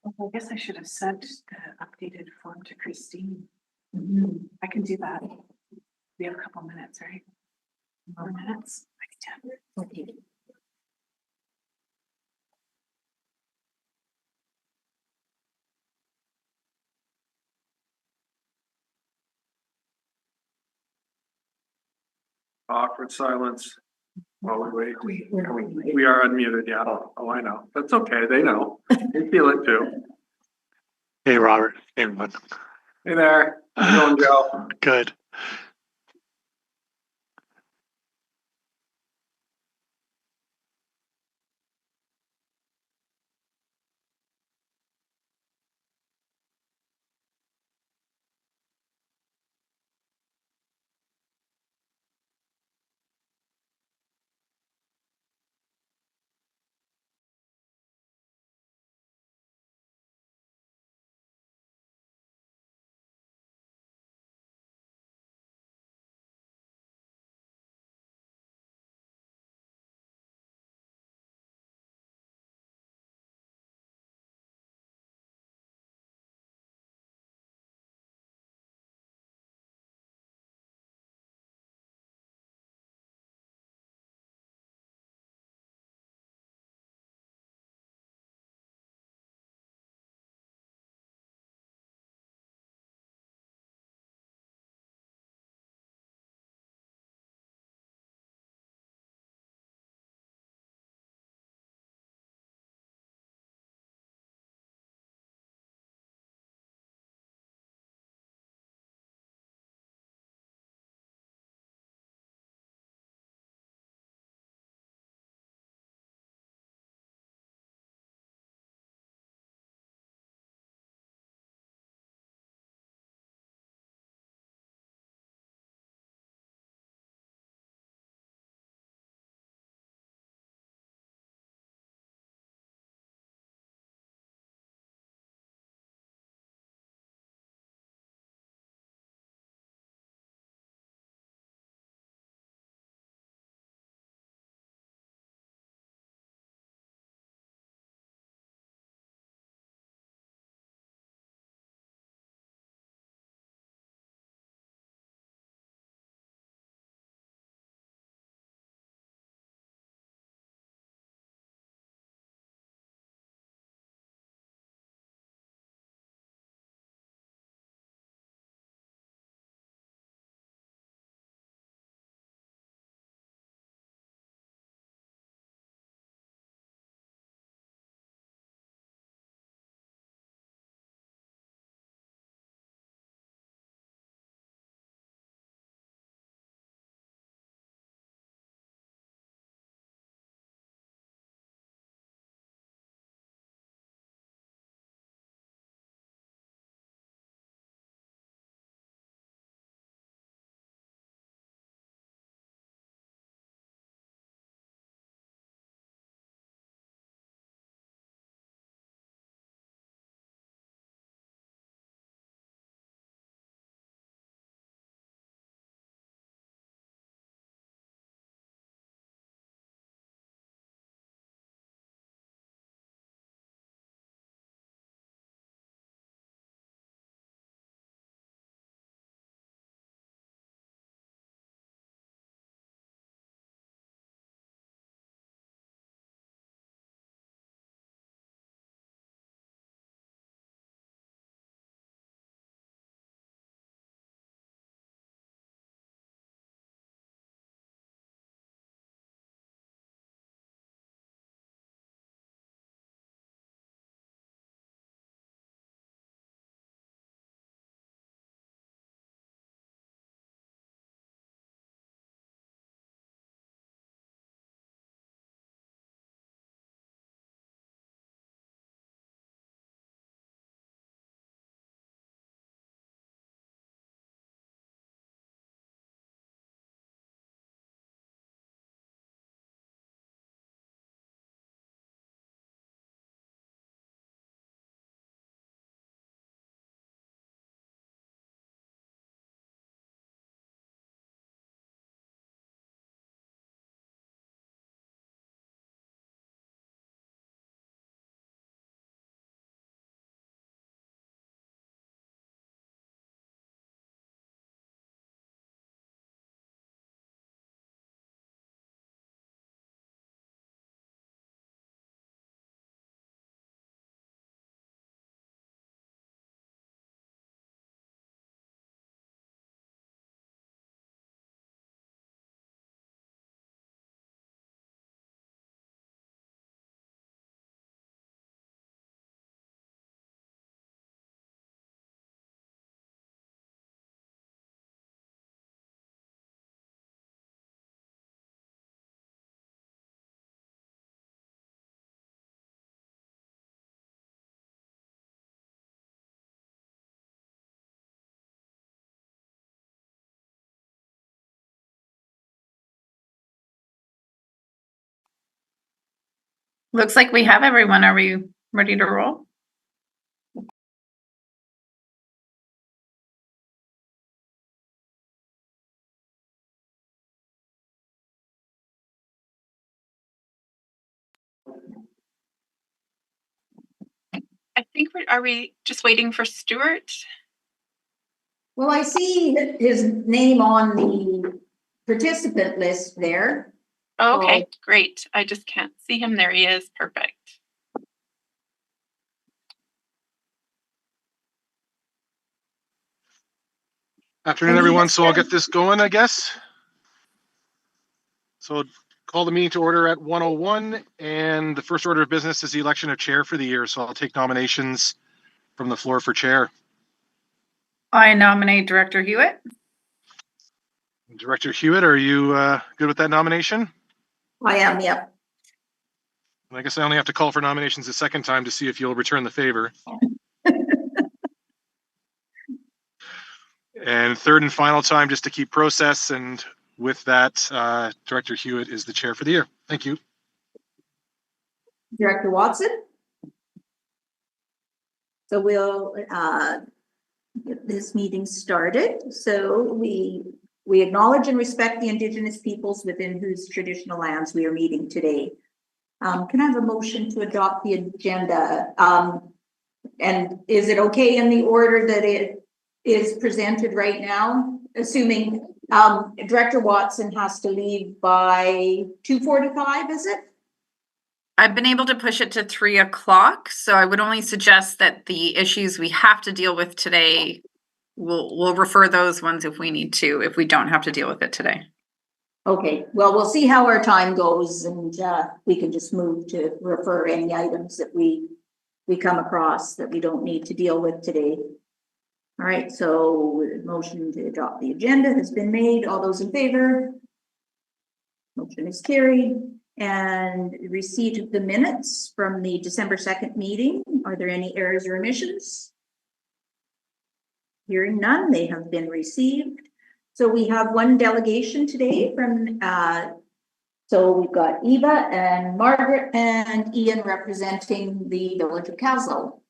I guess I should have sent the updated form to Christine. Mhm. I can do that. We have a couple minutes, right? 4 minutes? I can do it. Okay. Awkward silence. While we wait, we are unmuted, yeah, oh, I know, that's okay, they know, they feel it too. Hey, Robert. Hey, everyone. Hey there, how's it going, Joe? Good. Looks like we have everyone. Are we ready to roll? I think are we just waiting for Stuart? Well, I see his name on the participant list there. Oh, okay, great. I just can't see him. There he is. Perfect. Afternoon, everyone. So I'll get this going, I guess. So call the meeting to order at 1:01, and the first order of business is the election of chair for the year. So I'll take nominations from the floor for chair. I nominate Director Hewitt. Director Hewitt, are you good with that nomination? I am, yep. And I guess I only have to call for nominations a second time to see if you'll return the favor. And third and final time, just to keep process. And with that, Director Hewitt is the chair for the year. Thank you. Director Watson? So we'll get this meeting started. So we acknowledge and respect the Indigenous peoples within whose traditional lands we are meeting today. Can I have a motion to adopt the agenda? And is it okay in the order that it is presented right now? Assuming Director Watson has to leave by 2:45, is it? I've been able to push it to 3 o'clock, so I would only suggest that the issues we have to deal with today, we'll refer those ones if we need to, if we don't have to deal with it today. Okay, well, we'll see how our time goes, and we can just move to refer any items that we come across that we don't need to deal with today. All right, so motion to adopt the agenda has been made. All those in favor? Motion is carried. And receipt of the minutes from the December 2nd meeting. Are there any errors or omissions? Hearing none, they have been received. So we have one delegation today from, so we've got Eva and Margaret and Ian representing the village of Castle.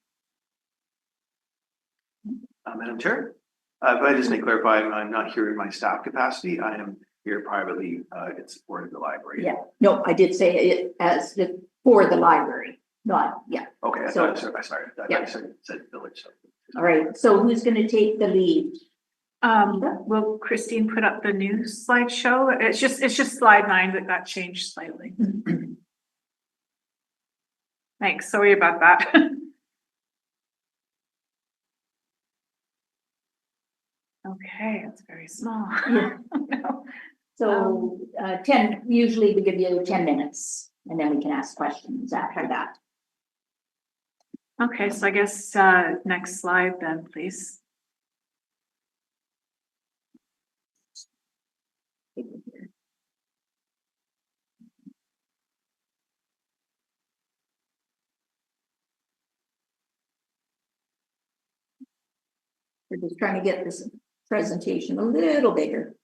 Madam Chair, if I just may clarify, I'm not here in my staff capacity. I am here privately in support of the library. Yeah, no, I did say it as for the library, not, yeah. Okay, So- I sorry, Yeah. I said village. So. All right, so who's going to take the lead? Will Christine put up the new slideshow? It's just slide 9 that got changed slightly. Thanks, sorry about that. Okay, it's very small. Yeah. No. So 10, usually we give you 10 minutes and then we can ask questions after that. Okay, so I guess next slide then, please. We're just trying to get this presentation a little bigger.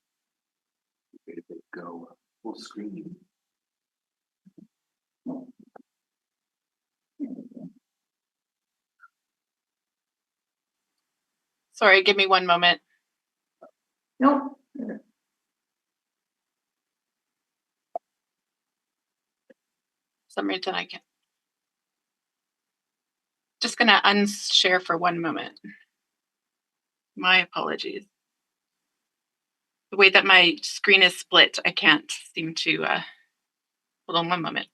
Go full screen. Sorry, give me one moment. Nope. For some reason I can't. Just gonna unshare for one moment. My apologies. The way that my screen is split, I can't seem to, hold on one moment.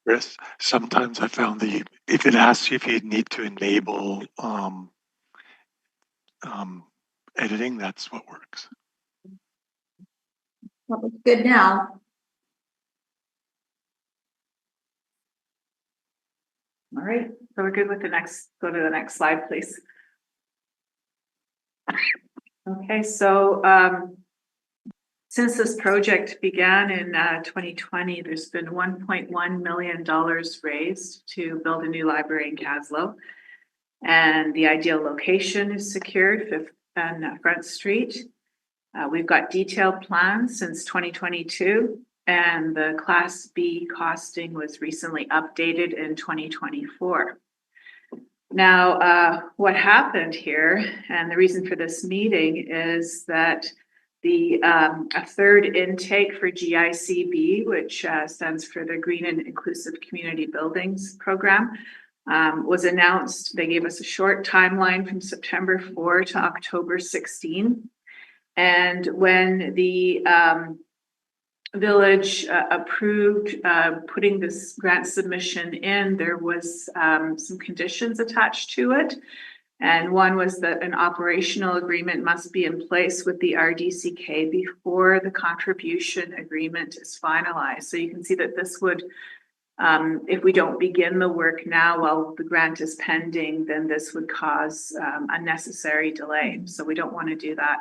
Chris, sometimes I found if it asks you if you need to enable editing, that's what works. Well, it's good now. All right, So we're good with the next, go to the next slide, please. Okay, so since this project began in 2020, there's been $1.1 million raised to build a new library in Caslow. And the ideal location is secured, 5th and Front Street. We've got detailed plans since 2022, and the Class B costing was recently updated in 2024. Now, what happened here, and the reason for this meeting, is that a third intake for GICB, which stands for the Green and Inclusive Community Buildings Program, was announced. They gave us a short timeline from September 4 to October 16. And when the village approved putting this grant submission in, there was some conditions attached to it. And one was that an operational agreement must be in place with the RDCK before the contribution agreement is finalized. So you can see that this would, if we don't begin the work now while the grant is pending, then this would cause unnecessary delay. So we don't want to do that.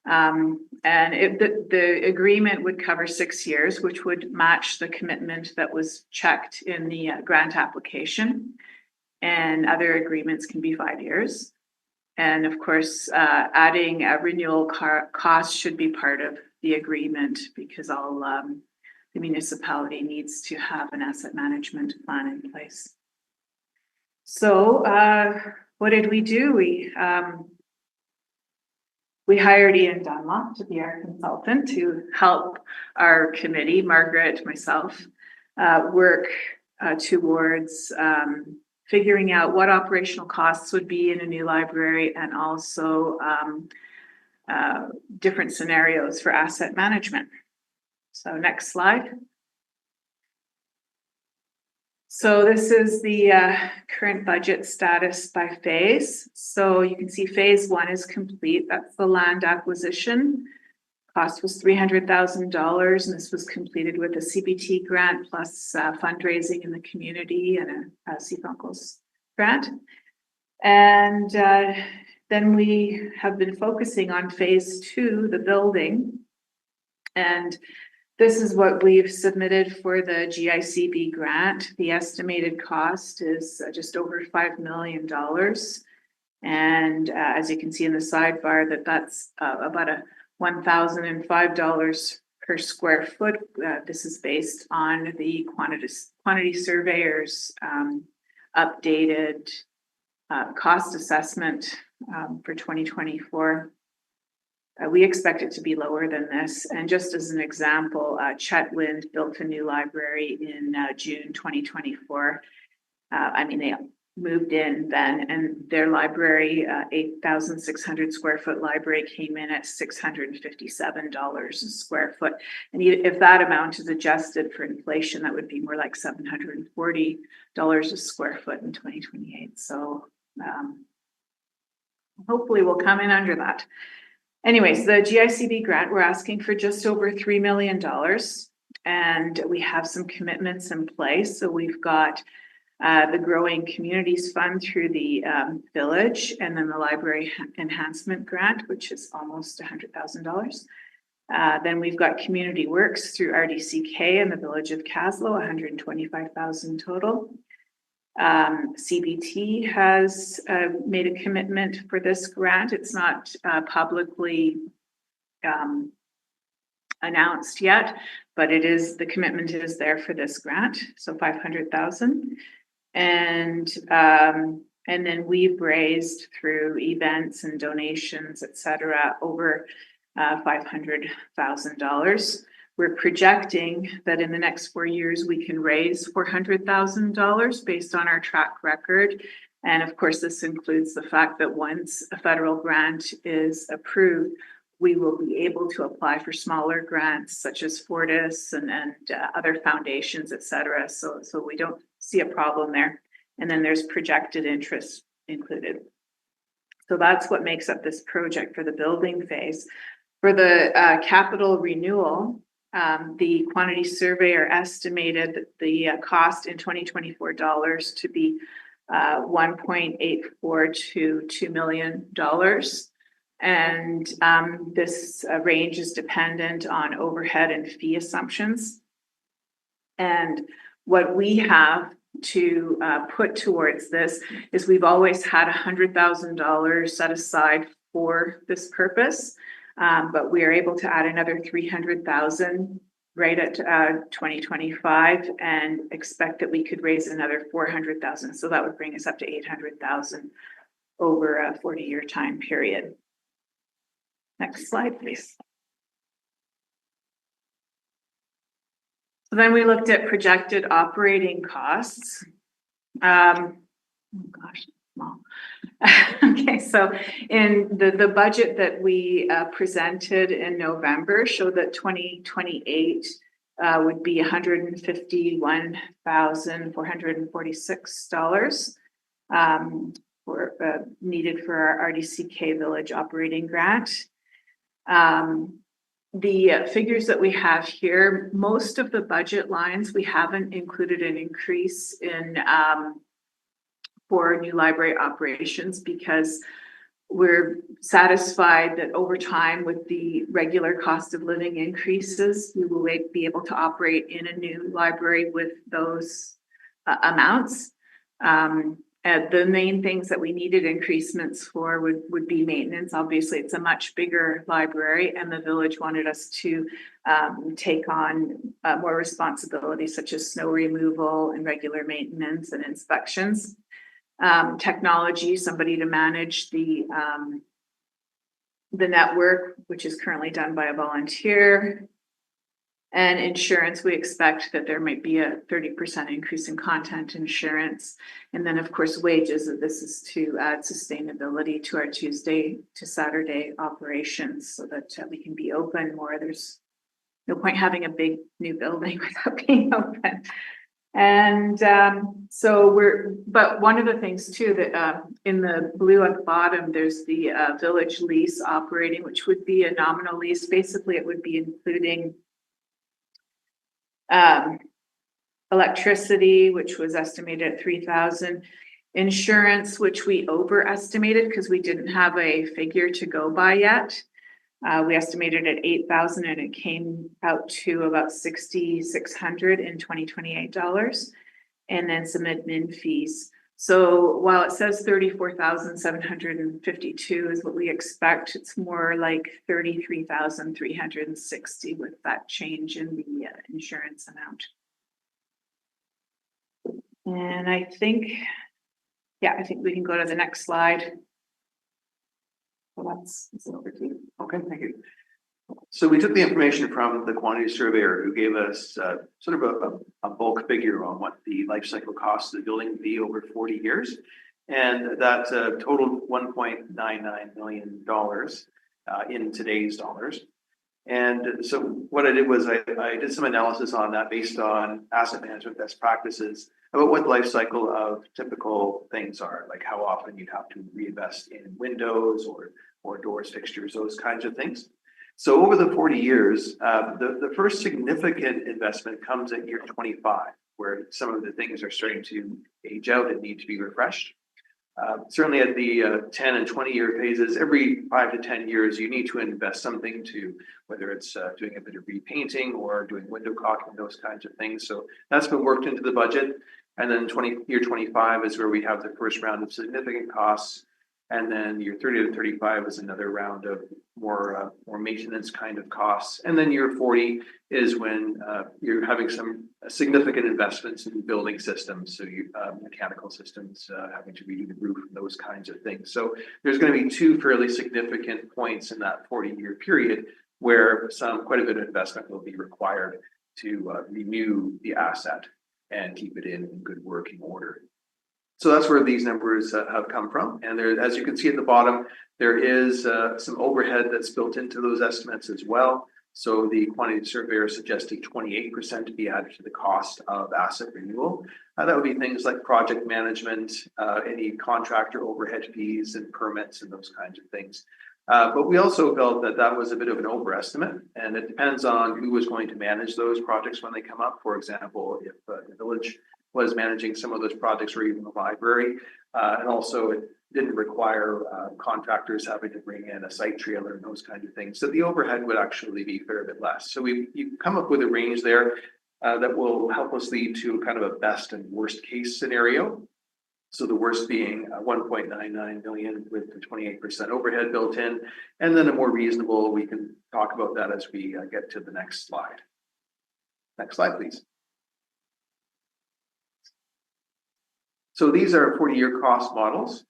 And the agreement would cover 6 years, which would match the commitment that was checked in the grant application. And other agreements can be 5 years. And of course, adding a renewal cost should be part of the agreement, because all the municipality needs to have an asset management plan in place. So what did we do? We hired Ian Dunlop to be our consultant to help our committee, Margaret, myself, work towards figuring out what operational costs would be in a new library, and also different scenarios for asset management. So next slide. So this is the current budget status by phase. So you can see phase 1 is complete. That's the land acquisition. Cost was $300,000, and this was completed with a CBT grant plus fundraising in the community and a CFUNCLES grant. And then we have been focusing on phase 2, the building. And this is what we've submitted for the GICB grant. The estimated cost is just over $5 million. And as you can see in the sidebar, that's about a $1,005 per square foot. This is based on the quantity surveyors updated cost assessment for 2024. We expect it to be lower than this. And just as an example, Chetwynd built a new library in June 2024. I mean, they moved in then, and their library, 8,600 square foot library, came in at $657 a square foot. And if that amount is adjusted for inflation, that would be more like $740 a square foot in 2028. So hopefully we'll come in under that. Anyways, the GICB grant, we're asking for just over $3 million, and we have some commitments in place. So we've got the Growing Communities Fund through the village, and then the Library Enhancement Grant, which is almost $100,000. Then we've got Community Works through RDCK and the Village of Caslow, $125,000 total. CBT has made a commitment for this grant. It's not publicly announced yet, but the commitment is there for this grant. So $500,000, and then we've raised through events and donations, etc., over $500,000. We're projecting that in the next 4 years, we can raise $400,000 based on our track record. And of course, this includes the fact that once a federal grant is approved, we will be able to apply for smaller grants such as Fortis and other foundations, et cetera. So we don't see a problem there. And then there's projected interest included. So that's what makes up this project for the building phase. For the capital renewal, the quantity surveyor estimated the cost in 2024 dollars to be $1.84 to $2 million. And this range is dependent on overhead and fee assumptions. And what we have to put towards this is we've always had $100,000 set aside for this purpose, but we are able to add another $300,000 right at 2025 and expect that we could raise another $400,000. So that would bring us up to $800,000 over a 40-year time period. Next slide, please. So then we looked at projected operating costs. Oh gosh, small. Okay, so in the budget that we presented in November showed that 2028 would be $151,446 needed for our RDCK Village operating grant. The figures that we have here, most of the budget lines, we haven't included an increase in for new library operations because we're satisfied that over time with the regular cost of living increases, we will be able to operate in a new library with those amounts. The main things that we needed increasements for would be maintenance. Obviously, it's a much bigger library and the village wanted us to take on more responsibilities such as snow removal and regular maintenance and inspections. Technology, somebody to manage the network, which is currently done by a volunteer. And insurance, we expect that there might be a 30% increase in content insurance. And then, of course, wages. This is to add sustainability to our Tuesday to Saturday operations so that we can be open more. There's no point having a big new building without being open. And but one of the things too that in the blue at the bottom, there's the village lease operating, which would be a nominal lease. Basically, it would be including electricity, which was estimated at $3,000, insurance, which we overestimated because we didn't have a figure to go by yet. We estimated at $8,000 and it came out to about $6,600 in 2028 dollars, and then some admin fees. So while it says 34,752 is what we expect, it's more like 33,360 with that change in the insurance amount. And I think we can go to the next slide. Well, that's over to you. Okay, thank you. So we took the information from the quantity surveyor who gave us sort of a bulk figure on what the life cycle cost of the building would be over 40 years. And that totaled $1.99 million in today's dollars. And so what I did was I did some analysis on that based on asset management best practices about what the life cycle of typical things are, like how often you'd have to reinvest in windows or doors, fixtures, those kinds of things. So over the 40 years, the first significant investment comes at year 25, where some of the things are starting to age out and need to be refreshed. Certainly at the 10 and 20 year phases, every 5 to 10 years, you need to invest something to, whether it's doing a bit of repainting or doing window caulking, those kinds of things. So that's been worked into the budget. And then year 25 is where we have the first round of significant costs. And then year 30 to 35 is another round of more maintenance kind of costs. And then year 40 is when you're having some significant investments in building systems. So mechanical systems, having to redo the roof, those kinds of things. So there's going to be two fairly significant points in that 40-year period where quite a bit of investment will be required to renew the asset and keep it in good working order. So that's where these numbers have come from. And there, as you can see at the bottom, there is some overhead that's built into those estimates as well. So the quantity surveyor suggested 28% to be added to the cost of asset renewal. That would be things like project management, any contractor overhead fees and permits and those kinds of things. But we also felt that that was a bit of an overestimate, and it depends on who was going to manage those projects when they come up. For example, if the village was managing some of those projects or even the library, and also it didn't require contractors having to bring in a site trailer and those kinds of things. So the overhead would actually be a fair bit less. So you come up with a range there that will help us lead to kind of a best and worst case scenario. So the worst being 1.99 million with the 28% overhead built in, and then a more reasonable, we can talk about that as we get to the next slide. Next slide, please. So these are 40-year cost models,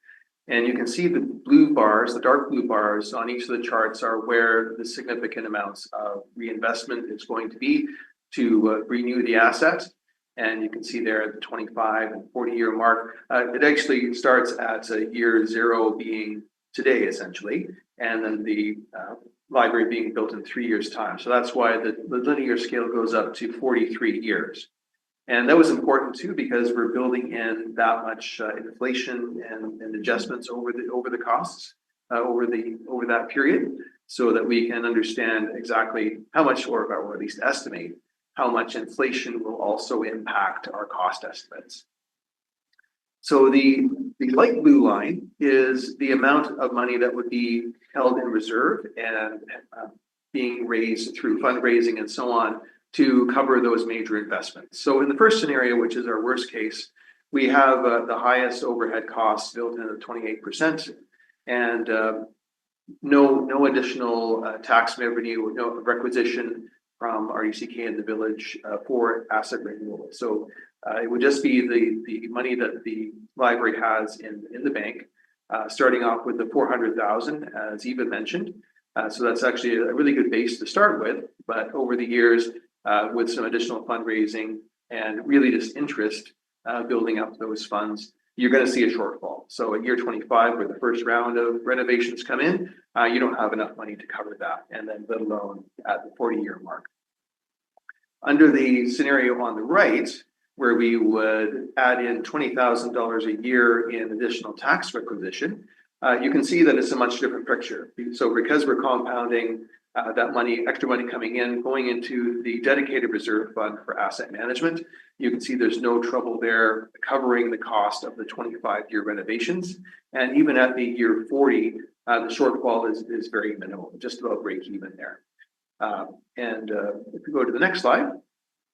and you can see the blue bars, the dark blue bars on each of the charts are where the significant amounts of reinvestment is going to be to renew the asset. And you can see there at the 25 and 40-year mark, it actually starts at year 0 being today, essentially, and then the library being built in 3 years' time. So that's why the linear scale goes up to 43 years. And that was important too, because we're building in that much inflation and adjustments over the costs over that period, so that we can understand exactly how much, or at least estimate how much inflation will also impact our cost estimates. So the light blue line is the amount of money that would be held in reserve and being raised through fundraising and so on to cover those major investments. So in the first scenario, which is our worst case, we have the highest overhead costs built in at 28%, and no additional tax revenue, no requisition from RUCK and the village for asset renewal. So it would just be the money that the library has in the bank, starting off with the 400,000, as Eva mentioned. So that's actually a really good base to start with, but over the years, with some additional fundraising and really just interest building up those funds, you're going to see a shortfall. So at year 25, where the first round of renovations come in, you don't have enough money to cover that, and then let alone at the 40-year mark. Under the scenario on the right, where we would add in $20,000 a year in additional tax requisition, you can see that it's a much different picture. So because we're compounding that money, extra money coming in, going into the dedicated reserve fund for asset management, you can see there's no trouble there covering the cost of the 25-year renovations. And even at the year 40, the shortfall is very minimal, just about break even there. If we go to the next slide,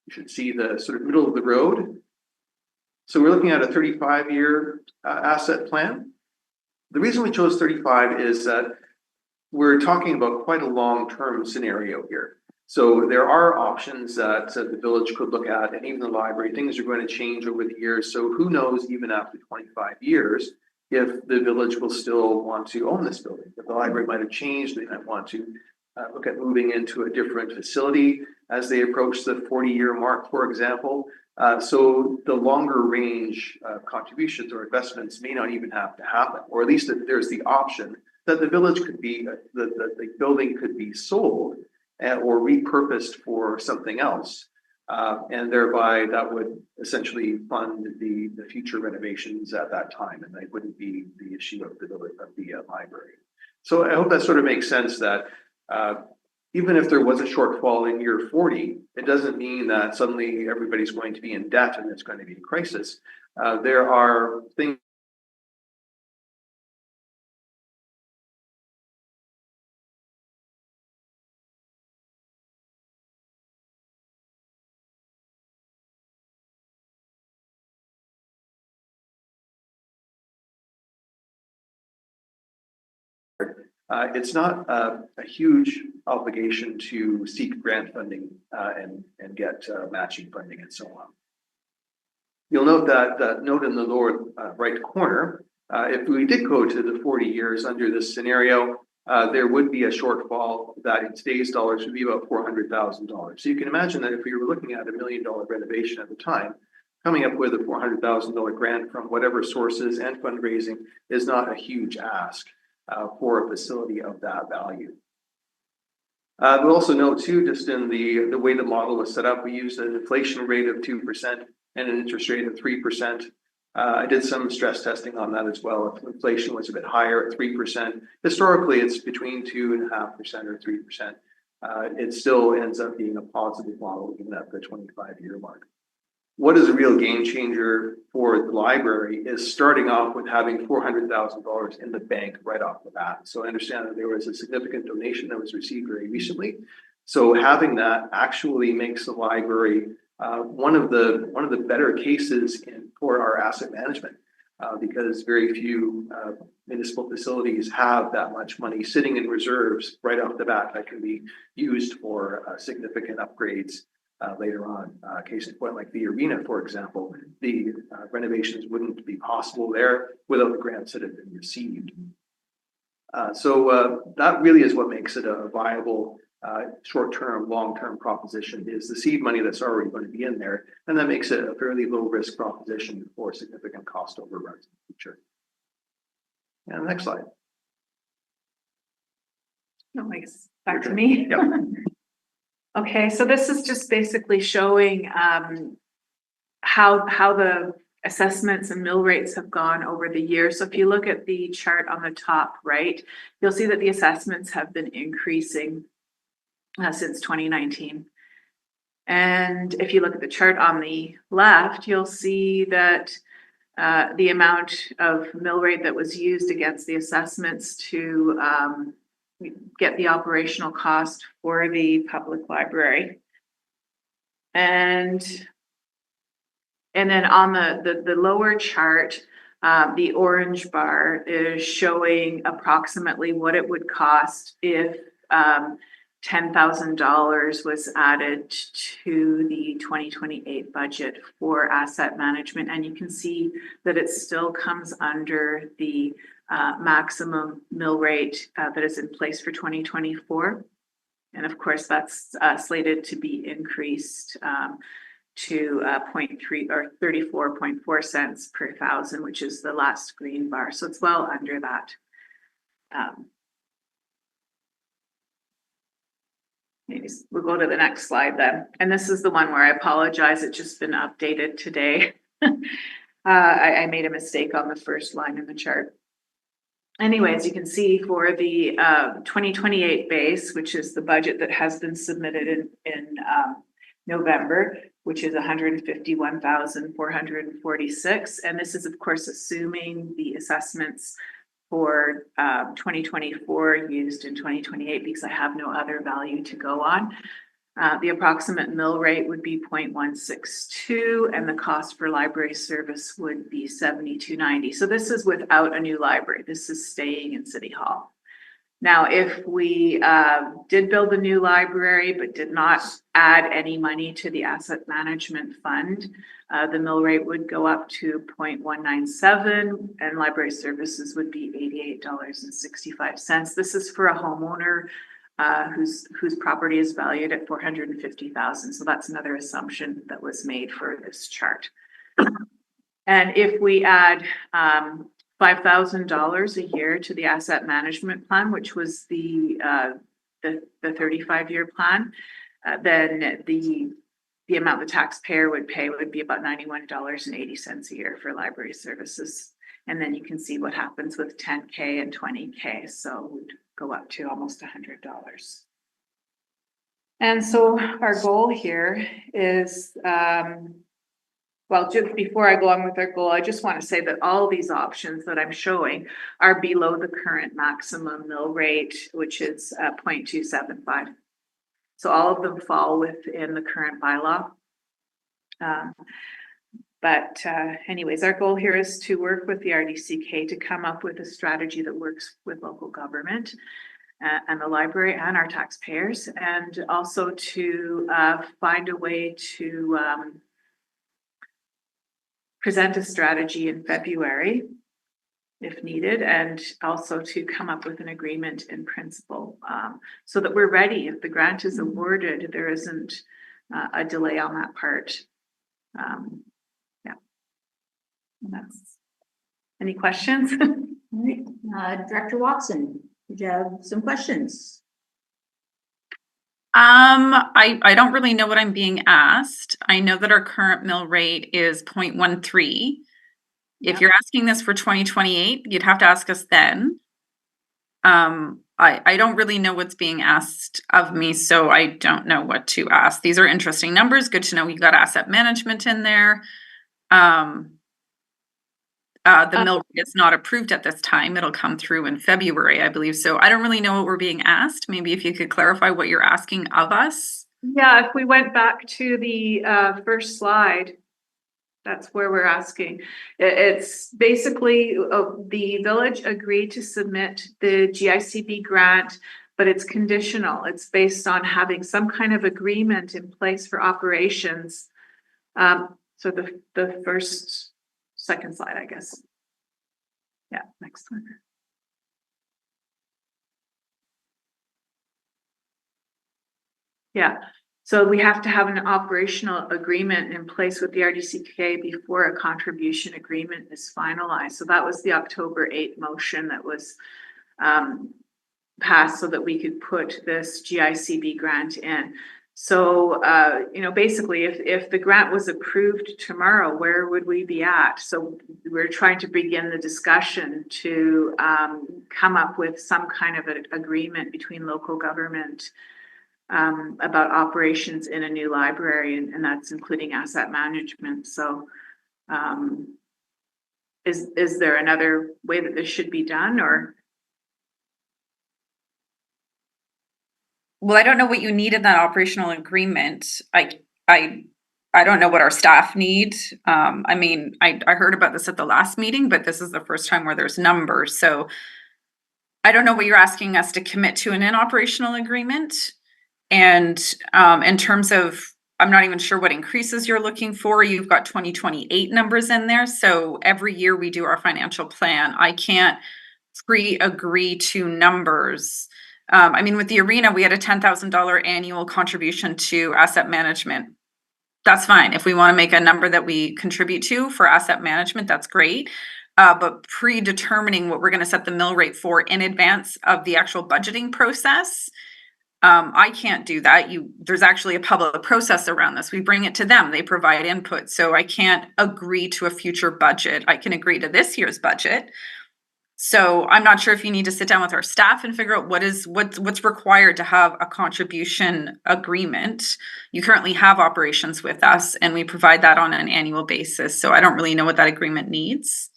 you should see the sort of middle of the road. So we're looking at a 35-year asset plan. The reason we chose 35 is that we're talking about quite a long-term scenario here. So there are options that the village could look at, and even the library. Things are going to change over the years. So who knows, even after 25 years, if the village will still want to own this building. If the library might have changed, they might want to look at moving into a different facility as they approach the 40-year mark, for example. So the longer range contributions or investments may not even have to happen, or at least there's the option that the village could be, the building could be sold or repurposed for something else. And thereby that would essentially fund the future renovations at that time, and that wouldn't be the issue of the library. So I hope that sort of makes sense, that even if there was a shortfall in year 40, it doesn't mean that suddenly everybody's going to be in debt and it's going to be a crisis. There are things it's not a huge obligation to seek grant funding and get matching funding and so on. You'll note that note in the lower right corner, if we did go to the 40 years under this scenario, there would be a shortfall that in today's dollars would be about $400,000. So you can imagine that if we were looking at $1 million renovation at the time, coming up with a $400,000 grant from whatever sources and fundraising is not a huge ask for a facility of that value. We also know too, just in the way the model was set up, we used an inflation rate of 2% and an interest rate of 3%. I did some stress testing on that as well. If inflation was a bit higher at 3%, historically it's between 2.5% or 3%. It still ends up being a positive model even at the 25-year mark. What is a real game changer for the library is starting off with having $400,000 in the bank right off the bat. So I understand that there was a significant donation that was received very recently. So having that actually makes the library one of the better cases for our asset management because very few municipal facilities have that much money sitting in reserves right off the bat that can be used for significant upgrades later on. Case in point, like the arena, for example, the renovations wouldn't be possible there without the grants that have been received. So that really is what makes it a viable short-term, long-term proposition is the seed money that's already going to be in there. And that makes it a fairly low-risk proposition for significant cost overruns in the future. And next slide. No, I guess back to me. Yep. Okay, so this is just basically showing how the assessments and mill rates have gone over the years. So if you look at the chart on the top right, you'll see that the assessments have been increasing since 2019. And if you look at the chart on the left, you'll see that the amount of mill rate that was used against the assessments to get the operational cost for the public library. And then on the lower chart, the orange bar is showing approximately what it would cost if $10,000 was added to the 2028 budget for asset management. And you can see that it still comes under the maximum mill rate that is in place for 2024. And of course, that's slated to be increased to 0.3 or 34.4 cents per thousand, which is the last green bar. So it's well under that. We'll go to the next slide then. And this is the one where I apologize. It's just been updated today. I made a mistake on the first line in the chart. Anyways, you can see for the 2028 base, which is the budget that has been submitted in November, which is 151,446. And this is, of course, assuming the assessments for 2024 used in 2028 because I have no other value to go on. The approximate mill rate would be 0.162 and the cost for library service would be $72.90. So this is without a new library. This is staying in City Hall. Now, if we did build a new library but did not add any money to the asset management fund, the mill rate would go up to 0.197 and library services would be $88.65. This is for a homeowner whose property is valued at $450,000. So that's another assumption that was made for this chart. And if we add $5,000 a year to the asset management plan, which was the 35-year plan, then the amount the taxpayer would pay would be about $91.80 a year for library services. And then you can see what happens with 10K and 20K. So we'd go up to almost $100. And so our goal here is, well, just before I go on with our goal, I just want to say that all these options that I'm showing are below the current maximum mill rate, which is 0.275. So all of them fall within the current bylaw. But anyways, our goal here is to work with the RDCK to come up with a strategy that works with local government and the library and our taxpayers, and also to find a way to present a strategy in February if needed, and also to come up with an agreement in principle so that we're ready. If the grant is awarded, there isn't a delay on that part. that's, any questions? All right, Director Watson, did you have some questions? I don't really know what I'm being asked. I know that our current mill rate is 0.13. If Yep. you're asking this for 2028, you'd have to ask us then. I don't really know what's being asked of me, so I don't know what to ask. These are interesting numbers. Good to know you got asset management in there. The mill rate is not approved at this time. It'll come through in February, I believe. So I don't really know what we're being asked. Maybe if you could clarify what you're asking of us. Yeah, if we went back to the first slide, that's where we're asking. It's basically the village agreed to submit the GICB grant, but it's conditional. It's based on having some kind of agreement in place for operations. So the second slide, I guess. Yeah, next one. Yeah, so we have to have an operational agreement in place with the RDCK before a contribution agreement is finalized. So that was the October 8th motion that was passed so that we could put this GICB grant in. So, basically if the grant was approved tomorrow, where would we be at? So we're trying to begin the discussion to come up with some kind of an agreement between local government about operations in a new library, and that's including asset management. So is there another way that this should be done, or? Well, I don't know what you need in that operational agreement. I don't know what our staff need. I mean, I heard about this at the last meeting, but this is the first time where there's numbers. So I don't know what you're asking us to commit to in an operational agreement. And in terms of, I'm not even sure what increases you're looking for. You've got 2028 numbers in there. So every year we do our financial plan. I can't pre-agree to numbers. I mean, with the arena, we had a $10,000 annual contribution to asset management. That's fine. If we want to make a number that we contribute to for asset management, that's great. But predetermining what we're going to set the mill rate for in advance of the actual budgeting process, I can't do that. There's actually a public process around this. We bring it to them. They provide input. So I can't agree to a future budget. I can agree to this year's budget. So I'm not sure if you need to sit down with our staff and figure out what's required to have a contribution agreement. You currently have operations with us, and we provide that on an annual basis. So I don't really know what that agreement needs.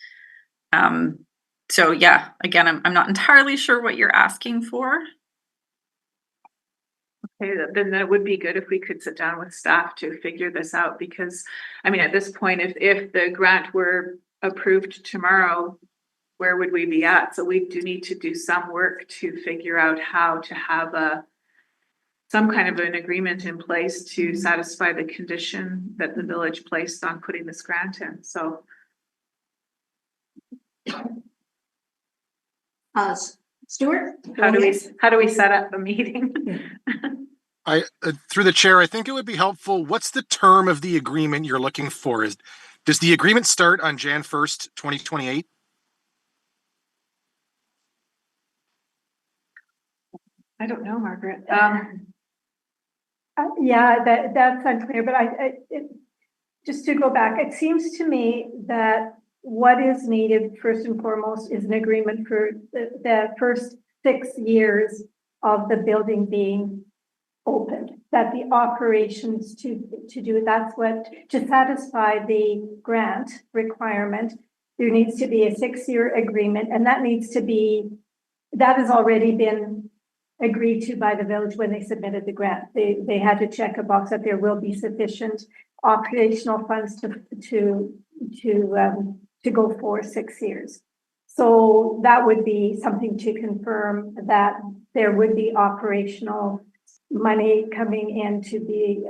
So yeah, again, I'm not entirely sure what you're asking for. Okay, then that would be good if we could sit down with staff to figure this out, because I mean, at this point, if the grant were approved tomorrow, where would we be at? So we do need to do some work to figure out how to have some kind of an agreement in place to satisfy the condition that the village placed on putting this grant in. So Stuart? how do we set up a meeting? Through the chair, I think it would be helpful. What's the term of the agreement you're looking for? Does the agreement start on Jan 1st, 2028? I don't know, Margaret. Yeah, that's unclear, but just to go back, it seems to me that what is needed first and foremost is an agreement for the first 6 years of the building being opened, that the operations to do that's what to satisfy the grant requirement. There needs to be a 6-year agreement, and that has already been agreed to by the village when they submitted the grant. They had to check a box that there will be sufficient operational funds to go for 6 years. So that would be something to confirm that there would be operational money coming in to be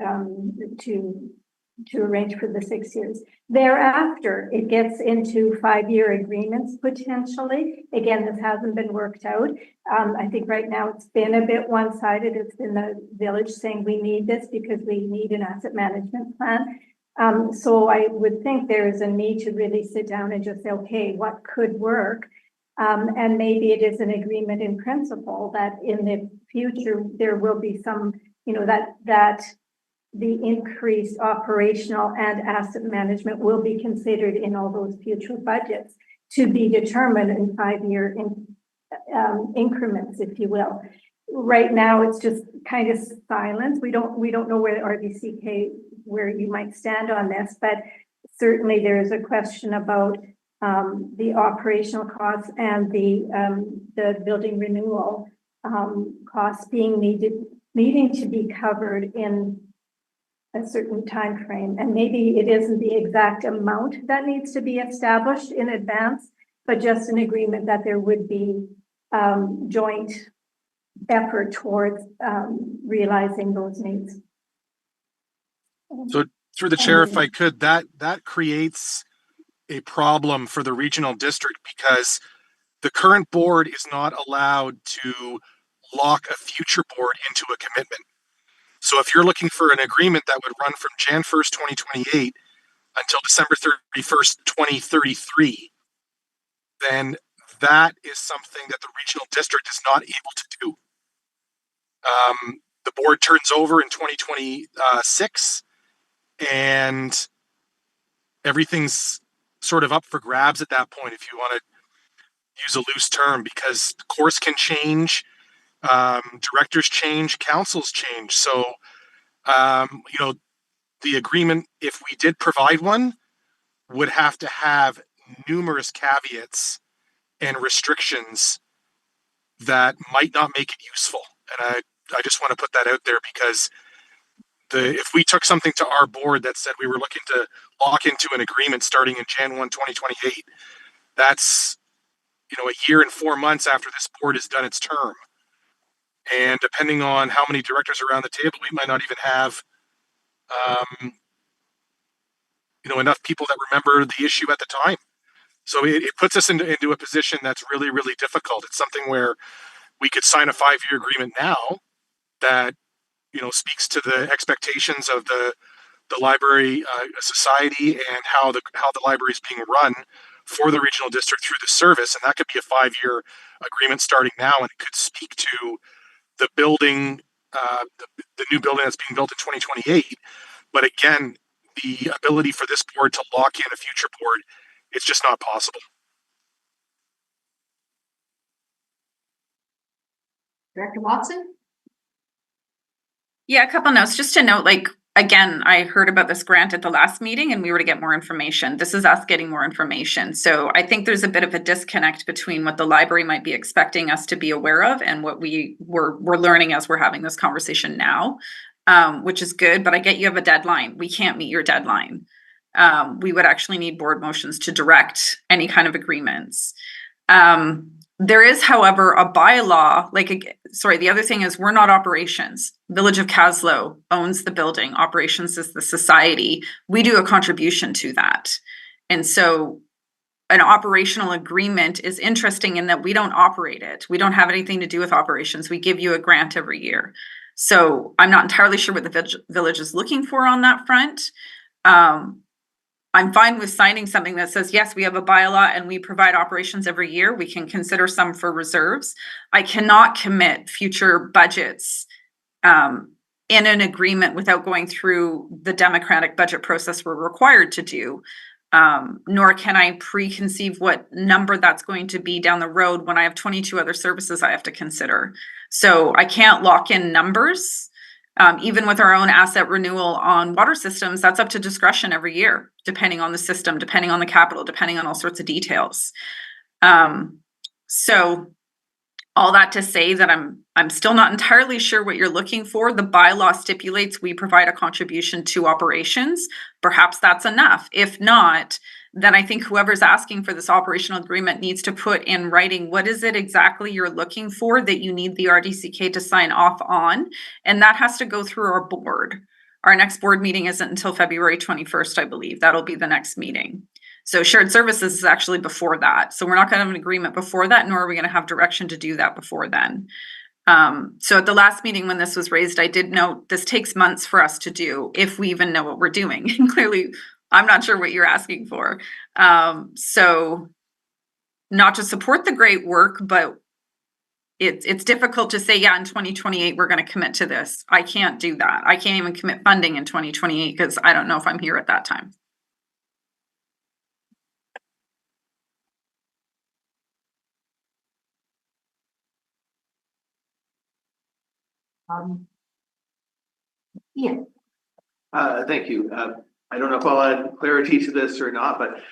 to arrange for the 6 years. Thereafter, it gets into 5-year agreements potentially. Again, this hasn't been worked out. I think right now it's been a bit one-sided. It's been the village saying we need this because we need an asset management plan. So I would think there is a need to really sit down and just say, okay, what could work? And maybe it is an agreement in principle that in the future, there will be some, that the increased operational and asset management will be considered in all those future budgets to be determined in 5-year increments, if you will. Right now, it's just kind of silence. We don't know where the RBCK, where you might stand on this, but certainly there is a question about the operational costs and the building renewal costs needing to be covered in a certain time frame. And maybe it isn't the exact amount that needs to be established in advance, but just an agreement that there would be joint effort towards realizing those needs. So through the chair, if I could, that creates a problem for the regional district because the current board is not allowed to lock a future board into a commitment. So if you're looking for an agreement that would run from Jan 1st, 2028 until December 31st, 2033, then that is something that the regional district is not able to do. The board turns over in 2026 and everything's sort of up for grabs at that point, if you want to use a loose term, because the course can change, directors change, councils change. So, the agreement, if we did provide one, would have to have numerous caveats and restrictions that might not make it useful. And I just want to put that out there because if we took something to our board that said we were looking to lock into an agreement starting in Jan 1, 2028, that's, a year and 4 months after this board has done its term. And depending on how many directors are around the table, we might not even have, enough people that remember the issue at the time. So it puts us into a position that's really, really difficult. It's something where we could sign a 5-year agreement now that, speaks to the expectations of the library society and how the library is being run for the regional district through the service. And that could be a 5-year agreement starting now. And it could speak to the building, the new building that's being built in 2028. But again, the ability for this board to lock in a future board, it's just not possible. Director Watson? Yeah, a couple notes. Just to note, again, I heard about this grant at the last meeting and we were to get more information. This is us getting more information. So I think there's a bit of a disconnect between what the library might be expecting us to be aware of and what we're learning as we're having this conversation now, which is good, but I get you have a deadline. We can't meet your deadline. We would actually need board motions to direct any kind of agreements. There is, however, a bylaw, the other thing is we're not operations. Village of Caslow owns the building. Operations is the society. We do a contribution to that. And so an operational agreement is interesting in that we don't operate it. We don't have anything to do with operations. We give you a grant every year. So I'm not entirely sure what the village is looking for on that front. I'm fine with signing something that says, yes, we have a bylaw and we provide operations every year. We can consider some for reserves. I cannot commit future budgets in an agreement without going through the democratic budget process we're required to do. Nor can I preconceive what number that's going to be down the road when I have 22 other services I have to consider. So I can't lock in numbers. Even with our own asset renewal on water systems, that's up to discretion every year, depending on the system, depending on the capital, depending on all sorts of details. So all that to say that I'm still not entirely sure what you're looking for. The bylaw stipulates we provide a contribution to operations. Perhaps that's enough. If not, then I think whoever's asking for this operational agreement needs to put in writing, what is it exactly you're looking for that you need the RDCK to sign off on? And that has to go through our board. Our next board meeting isn't until February 21st, I believe. That'll be the next meeting. So shared services is actually before that. So we're not going to have an agreement before that, nor are we going to have direction to do that before then. So at the last meeting when this was raised, I did note this takes months for us to do if we even know what we're doing. And clearly, I'm not sure what you're asking for. So not to support the great work, but it's difficult to say, yeah, in 2028, we're going to commit to this. I can't do that. I can't even commit funding in 2028 because I don't know if I'm here at that time. Yeah. Thank you. I don't know if I'll add clarity to this or not, but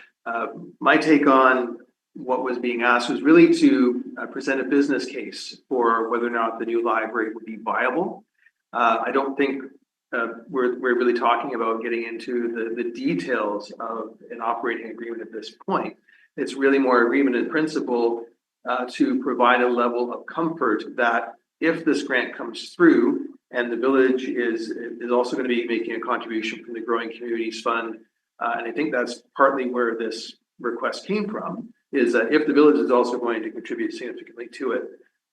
my take on what was being asked was really to present a business case for whether or not the new library would be viable. I don't think we're really talking about getting into the details of an operating agreement at this point. It's really more agreement in principle to provide a level of comfort that if this grant comes through, and the village is also going to be making a contribution from the Growing Communities Fund. And I think that's partly where this request came from, is that if the village is also going to contribute significantly to it,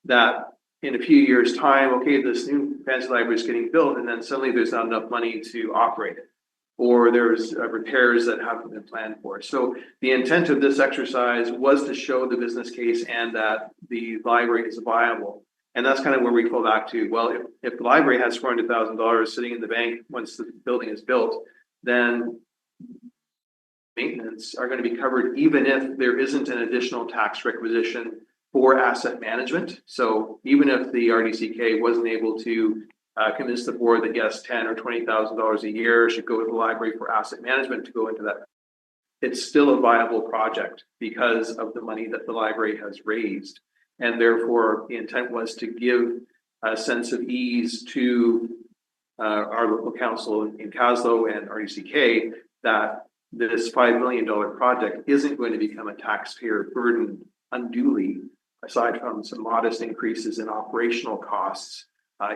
that in a few years' time, okay, this new fancy library is getting built, and then suddenly there's not enough money to operate it, or there's repairs that haven't been planned for. So the intent of this exercise was to show the business case and that the library is viable. And that's kind of where we fall back to, well, if the library has $400,000 sitting in the bank once the building is built, then maintenance are going to be covered even if there isn't an additional tax requisition for asset management. So even if the RDCK wasn't able to convince the board that yes, $10,000 or $20,000 a year should go to the library for asset management to go into that, it's still a viable project because of the money that the library has raised. And therefore, the intent was to give a sense of ease to our local council in Caslo and RDCK that this $5 million project isn't going to become a taxpayer burden unduly, aside from some modest increases in operational costs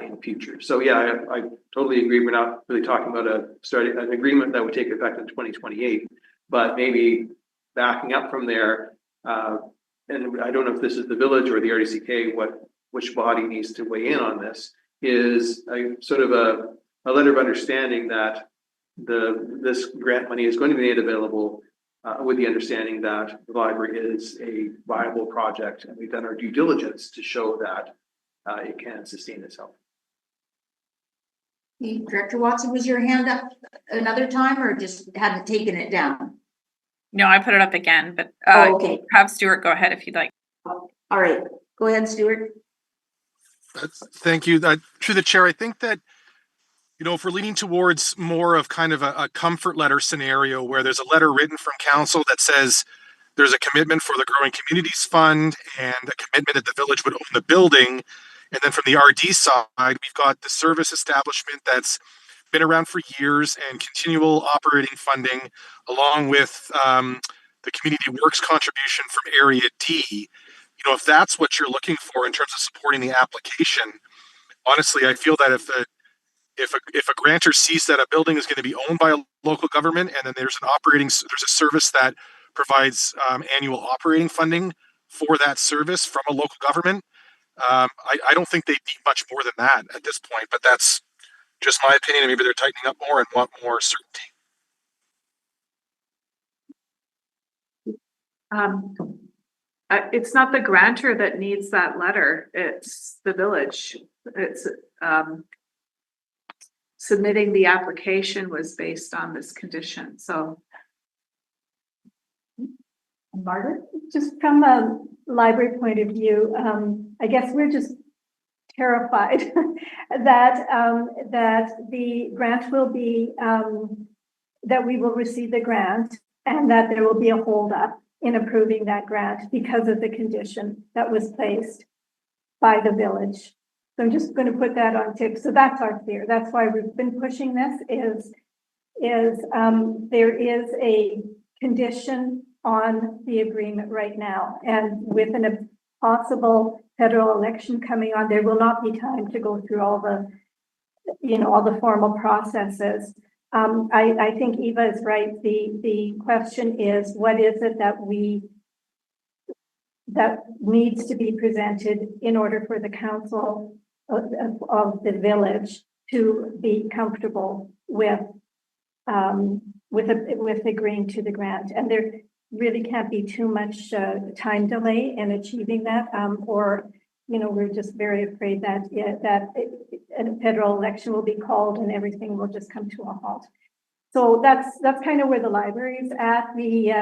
in future. So yeah, I totally agree. We're not really talking about an agreement that would take effect in 2028, but maybe backing up from there. And I don't know if this is the village or the RDCK, which body needs to weigh in on this, is a sort of a letter of understanding that this grant money is going to be made available with the understanding that the library is a viable project, and we've done our due diligence to show that it can sustain itself. Director Watson, was your hand up another time or just hadn't taken it down? No, I put it up again, but okay. Have Stuart go ahead if you'd like. All right, go ahead, Stuart. Thank you. Through the chair, I think that, if we're leaning towards more of kind of a comfort letter scenario where there's a letter written from council that says there's a commitment for the Growing Communities Fund and a commitment that the village would own the building. And then from the RD side, we've got the service establishment that's been around for years and continual operating funding, along with the community works contribution from Area D. If that's what you're looking for in terms of supporting the application, honestly, I feel that if a grantor sees that a building is going to be owned by a local government, and then there's a service that provides annual operating funding for that service from a local government, I don't think they need much more than that at this point. But that's just my opinion. Maybe they're tightening up more and want more certainty. It's not the grantor that needs that letter. It's the village. It's submitting the application was based on this condition. So, Margaret? Just from a library point of view, I guess we're just terrified that the grant will be, that we will receive the grant and that there will be a holdup in approving that grant because of the condition that was placed by the village. So I'm just going to put that on tip. So that's our fear. That's why we've been pushing this is there is a condition on the agreement right now. And with a possible federal election coming on, there will not be time to go through all the formal processes. I think Eva is right. The question is, what is it that we that needs to be presented in order for the council of the village to be comfortable with agreeing to the grant. And there really can't be too much time delay in achieving that, or, you know, we're just very afraid that a federal election will be called and everything will just come to a halt. So that's kind of where the library is at. We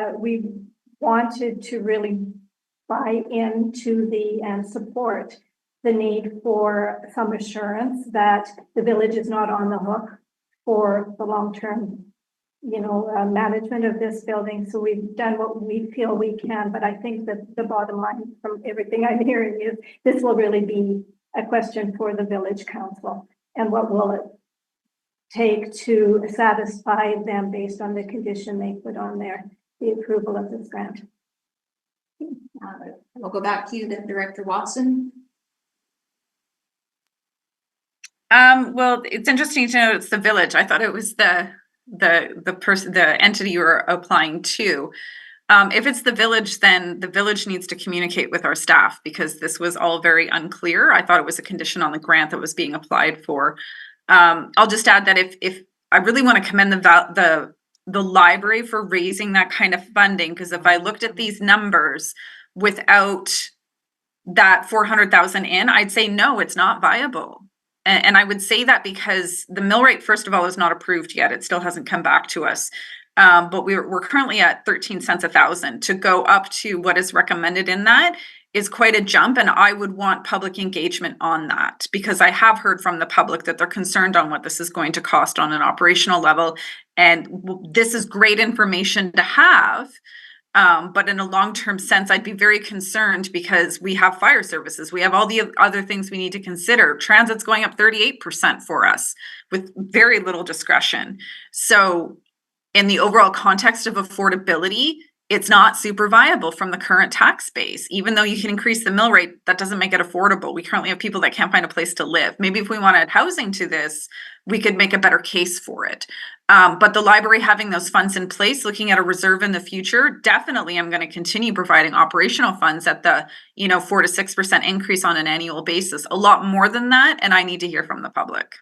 wanted to really buy into and support the need for some assurance that the village is not on the hook for the long-term, you know, management of this building. So we've done what we feel we can, but I think that the bottom line from everything I'm hearing is this will really be a question for the village council, and what will it take to satisfy them based on the condition they put on there, the approval of this grant. We'll go back to you then, Director Watson. Well, it's interesting to know it's the village. I thought it was the entity you were applying to. If it's the village, then the village needs to communicate with our staff, because this was all very unclear. I thought it was a condition on the grant that was being applied for. I'll just add that if I really want to commend the library for raising that kind of funding, because if I looked at these numbers without that 400,000 in, I'd say no, it's not viable. And I would say that because the mill rate, first of all, is not approved yet. It still hasn't come back to us. But we're currently at 13 cents a thousand. To go up to what is recommended in that is quite a jump. And I would want public engagement on that, because I have heard from the public that they're concerned on what this is going to cost on an operational level. And this is great information to have. But in a long-term sense, I'd be very concerned, because we have fire services. We have all the other things we need to consider. Transit's going up 38% for us with very little discretion. So in the overall context of affordability, it's not super viable from the current tax base. Even though you can increase the mill rate, that doesn't make it affordable. We currently have people that can't find a place to live. Maybe if we wanted housing to this, we could make a better case for it. But the library having those funds in place, looking at a reserve in the future, definitely I'm going to continue providing operational funds at the 4 to 6% increase on an annual basis. A lot more than that, and I need to hear from the public.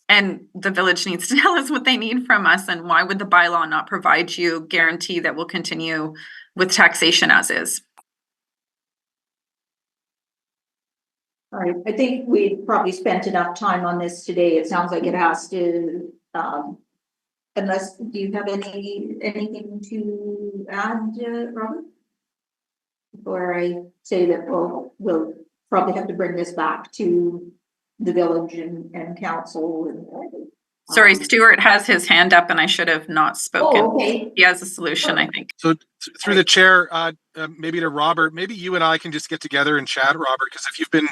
And the village needs to tell us what they need from us, and why would the bylaw not provide you guarantee that we'll continue with taxation as is? All right, I think we've probably spent enough time on this today. It sounds like it has to, unless, do you have anything to add, Robert? Before I say that we'll probably have to bring this back to the village and council and. Sorry, Stuart has his hand up, and I should have not spoken. Oh, okay. He has a solution, I think. So through the chair, maybe to Robert, maybe you and I can just get together and chat, Robert, because if you've been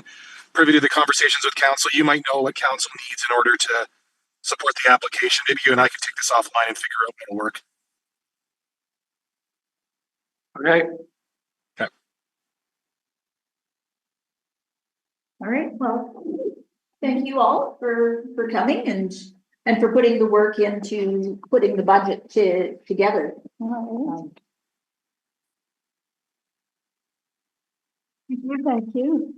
privy to the conversations with council, you might know what council needs in order to support the application. Maybe you and I can take this offline and figure out how to work. Okay. Okay. All right, well, thank you all for coming and for putting the work into putting the budget together. Thank you.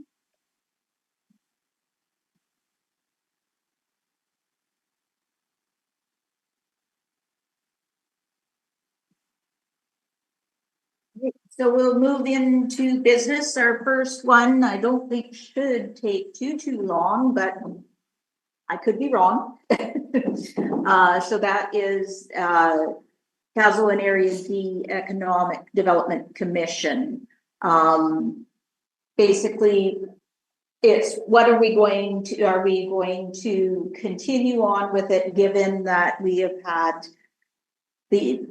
So we'll move into business. Our first one, I don't think should take too long, but I could be wrong. So that is Castle and Area D Economic Development Commission. Basically, it's what are we going to continue on with it, given that we have had the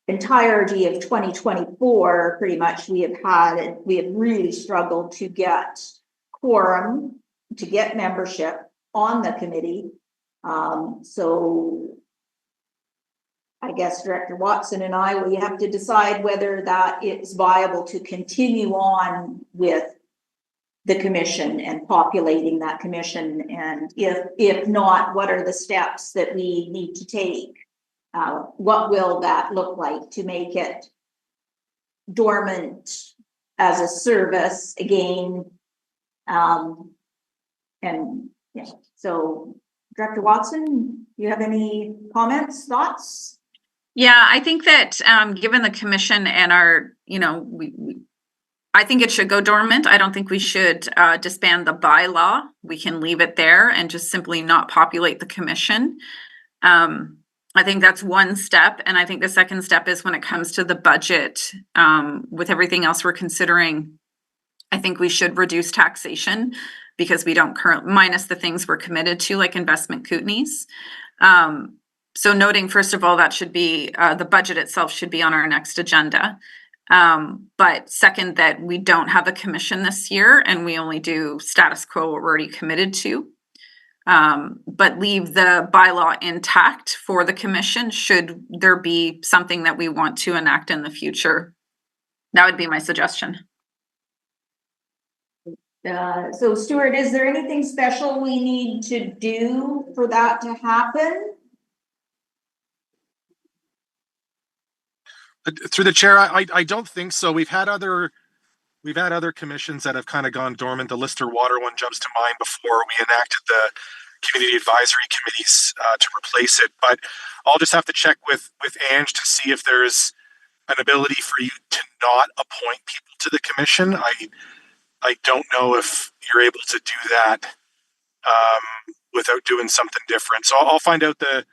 entirety of 2024, pretty much we have really struggled to get quorum, to get membership on the committee. So I guess Director Watson and we have to decide whether that it's viable to continue on with the commission and populating that commission. And if not, what are the steps that we need to take? What will that look like to make it dormant as a service again. And yeah, so Director Watson, you have any comments, thoughts? Yeah, I think that given the commission and our, I think it should go dormant. I don't think we should disband the bylaw. We can leave it there and just simply not populate the commission. I think that's one step. And I think the second step is when it comes to the budget, with everything else we're considering, I think we should reduce taxation because we don't minus the things we're committed to, like investment Kootenays. So noting, first of all, that should be, the budget itself should be on our next agenda. But second, that we don't have a commission this year and we only do status quo what we're already committed to. But leave the bylaw intact for the commission should there be something that we want to enact in the future. That would be my suggestion. So Stuart, is there anything special we need to do for that to happen? Through the chair, I don't think so. We've had other commissions that have kind of gone dormant. The Lister Water one jumps to mind before we enacted the community advisory committees to replace it. But I'll just have to check with Ange to see if there's an ability for you to not appoint people to the commission. I don't know if you're able to do that without doing something different. So I'll find out the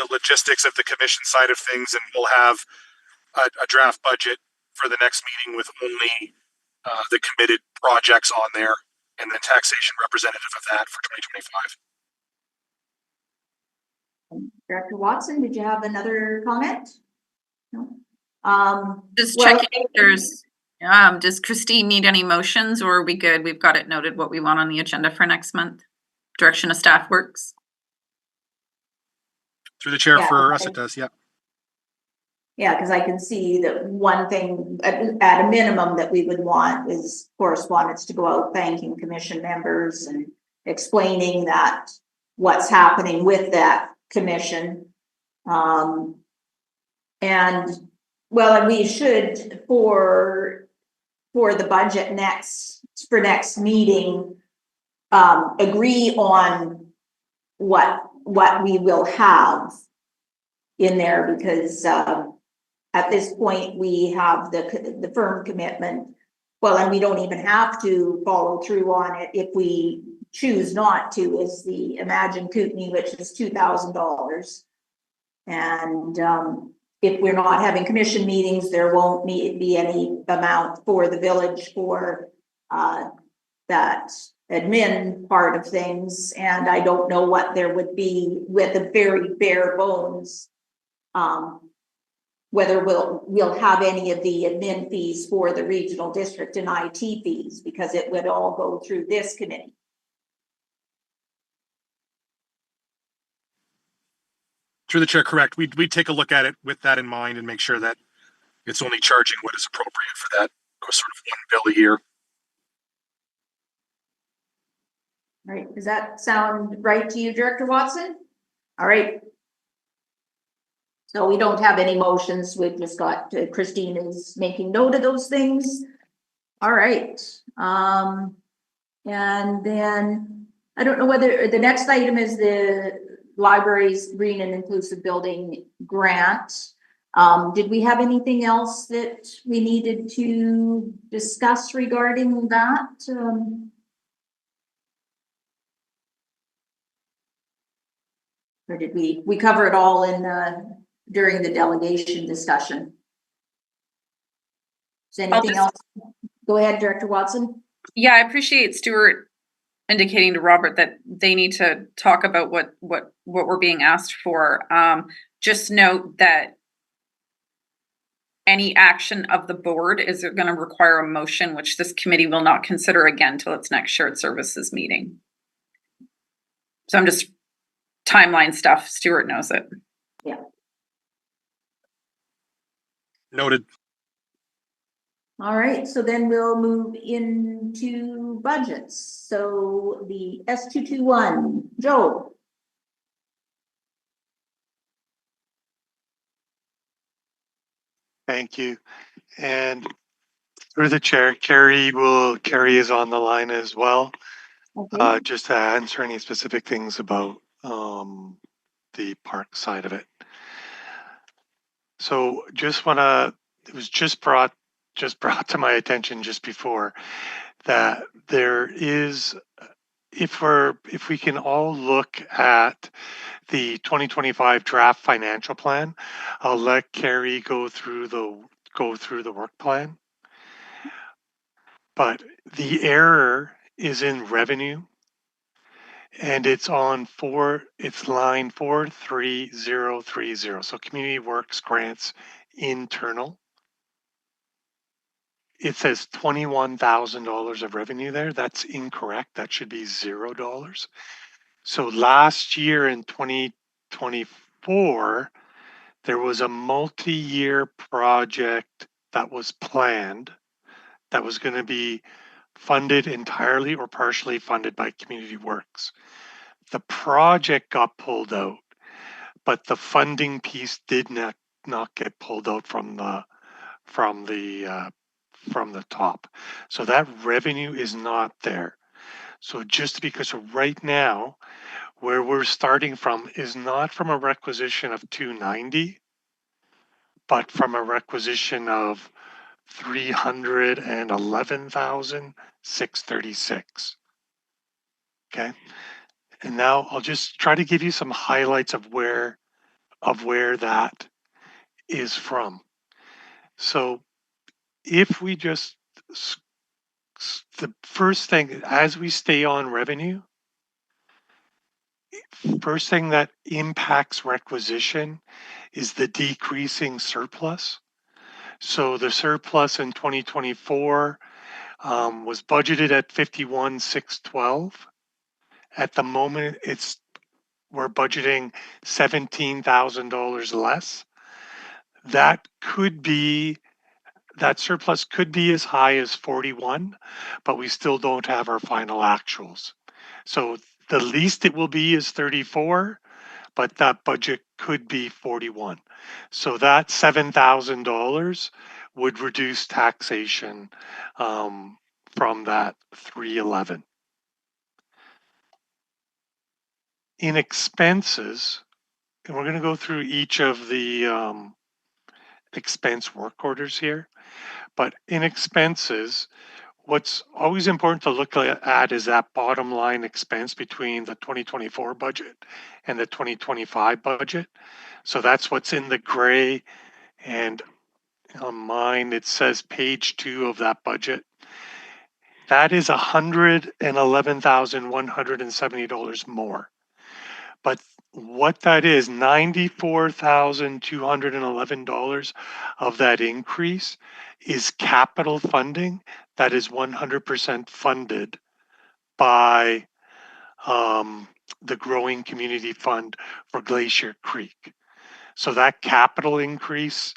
logistics of the commission side of things, and we'll have a draft budget for the next meeting with only the committed projects on there and the taxation representative of that for 2025. Director Watson, did you have another comment? No. Just Well, checking if there's, does Christine need any motions or are we good? We've got it noted what we want on the agenda for next month. Direction of staff works. Through the chair, Yeah, for us, it does. Yeah. Yeah, because I can see that one thing at a minimum that we would want is correspondence to go out thanking commission members and explaining that what's happening with that commission. And we should for the budget next meeting agree on what we will have in there, because at this point we have the firm commitment. Well, and we don't even have to follow through on it if we choose not to, is the Imagine Kootenay, which is $2,000. And if we're not having commission meetings, there won't be any amount for the village for that admin part of things. And I don't know what there would be with a very bare bones, whether we'll have any of the admin fees for the regional district and IT fees, because it would all go through this committee. Through the chair, correct. We'd take a look at it with that in mind and make sure that it's only charging what is appropriate for that sort of one bill a year. All right, does that sound right to you, Director Watson? All right. So we don't have any motions. We've just got Christine is making note of those things. All right. And then I don't know whether the next item is the library's green and inclusive building grant. Did we have anything else that we needed to discuss regarding that? Or did we cover it all in during the delegation discussion? Is anything else? Go ahead, Director Watson. Yeah, I appreciate Stuart indicating to Robert that they need to talk about what we're being asked for. Just note that any action of the board is going to require a motion, which this committee will not consider again till its next shared services meeting. So I'm just timeline stuff. Stuart knows it. Yeah. Noted. All right, so then we'll move into budgets. So the S221, Joe. Thank you. And Through the chair, Carrie is on the line as well, Okay. just to answer any specific things about the park side of it. So it was just brought to my attention just before that there is, if we can all look at the 2025 draft financial plan, I'll let Carrie go through the work plan. But the error is in revenue, and it's line 43030. So Community Works Grants Internal. It says $21,000 of revenue there. That's incorrect. That should be $0. So last year in 2024, there was a multi-year project that was planned that was going to be funded entirely or partially funded by Community Works. The project got pulled out, but the funding piece did not get pulled out from the top. So that revenue is not there. So just because right now, where we're starting from is not from a requisition of 290, but from a requisition of 311,636. Okay. And now I'll just try to give you some highlights of where that is from. So if we just, the first thing, as we stay on revenue, first thing that impacts requisition is the decreasing surplus. So the surplus in 2024 was budgeted at 51,612. At the moment, we're budgeting $17,000 less. That surplus could be as high as 41, but we still don't have our final actuals. So the least it will be is 34, but that budget could be 41. So that $7,000 would reduce taxation from that 311. In expenses, and we're going to go through each of the expense work orders here, but in expenses, what's always important to look at is that bottom line expense between the 2024 budget and the 2025 budget. So that's what's in the gray, and on mine it says page 2 of that budget. That is $111,170 more. But what that is, $94,211 of that increase is capital funding that is 100% funded by the Growing Community Fund for Glacier Creek. So that capital increase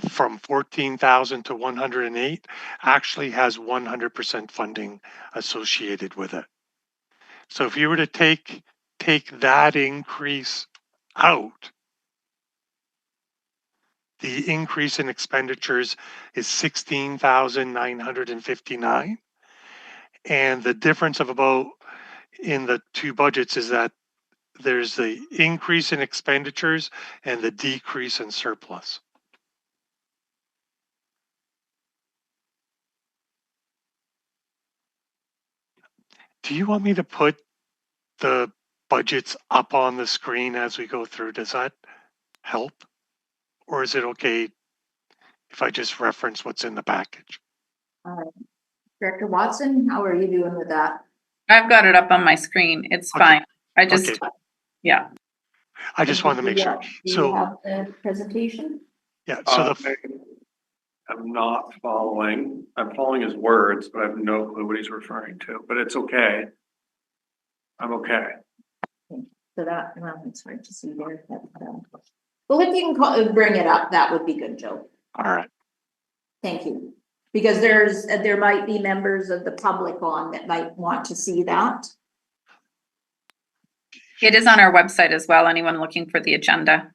from 14,000 to 108 actually has 100% funding associated with it. So if you were to take that increase out, the increase in expenditures is 16,959. And the difference of about in the two budgets is that there's the increase in expenditures and the decrease in surplus. Do you want me to put the budgets up on the screen as we go through? Does that help? Or is it okay if I just reference what's in the package? Director Watson, how are you doing with that? I've got it up on my screen. It's Okay. fine. I just, Okay. yeah. I just want to make sure. Do you So have the presentation? yeah, so I'm not following. I'm following his words, but I have no clue what he's referring to, but it's okay. I'm okay. So that, well, it's hard to see there. But, well, if you can bring it up, that would be good, Joe. all right. Thank you. Because there might be members of the public on that might want to see that. It is on our website as well. Anyone looking for the agenda.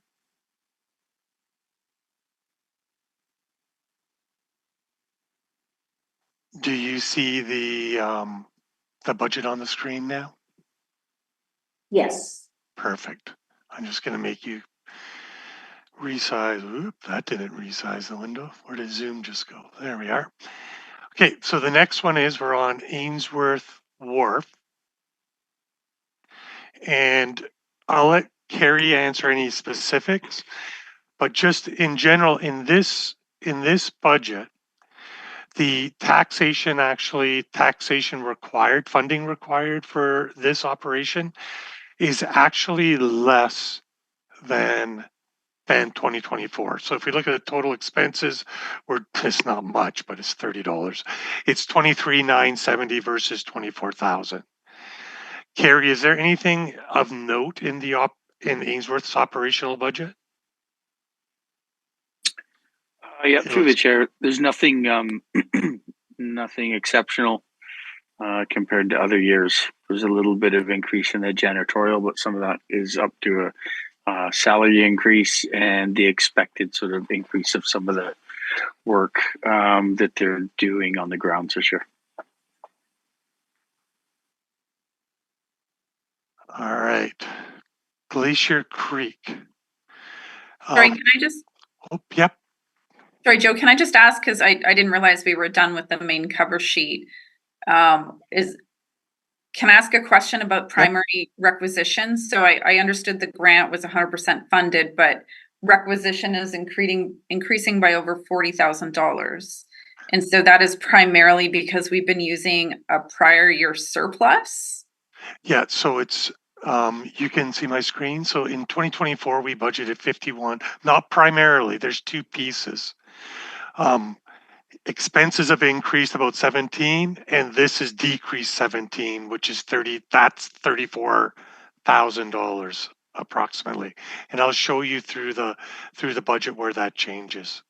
Do you see the budget on the screen now? Yes. Perfect. I'm just going to make you resize. Oop, that didn't resize the window. Where did Zoom just go? There we are. Okay, so the next one is we're on Ainsworth Wharf. And I'll let Carrie answer any specifics, but just in general, in this budget, the taxation required, funding required for this operation is actually less than 2024. So if we look at the total expenses, it's not much, but it's $30. It's $23,970 versus $24,000. Carrie, is there anything of note in Ainsworth's operational budget? Yeah, through the chair, there's nothing nothing exceptional compared to other years. There's a little bit of increase in the janitorial, but some of that is up to a salary increase and the expected sort of increase of some of the work that they're doing on the grounds this year. All right. Glacier Creek. Sorry, can I just, Yep. sorry, Joe, can I just ask, because I didn't realize we were done with the main cover sheet. Can I ask a question about primary requisitions? So I understood the grant was 100% funded, but requisition is increasing by over $40,000. And so that is primarily because we've been using a prior year surplus. Yeah, so it's you can see my screen. So in 2024, we budgeted 51, not primarily, there's two pieces. Expenses have increased about 17, and this is decreased 17, which is 30, that's $34,000 approximately. And I'll show you through the budget where that changes.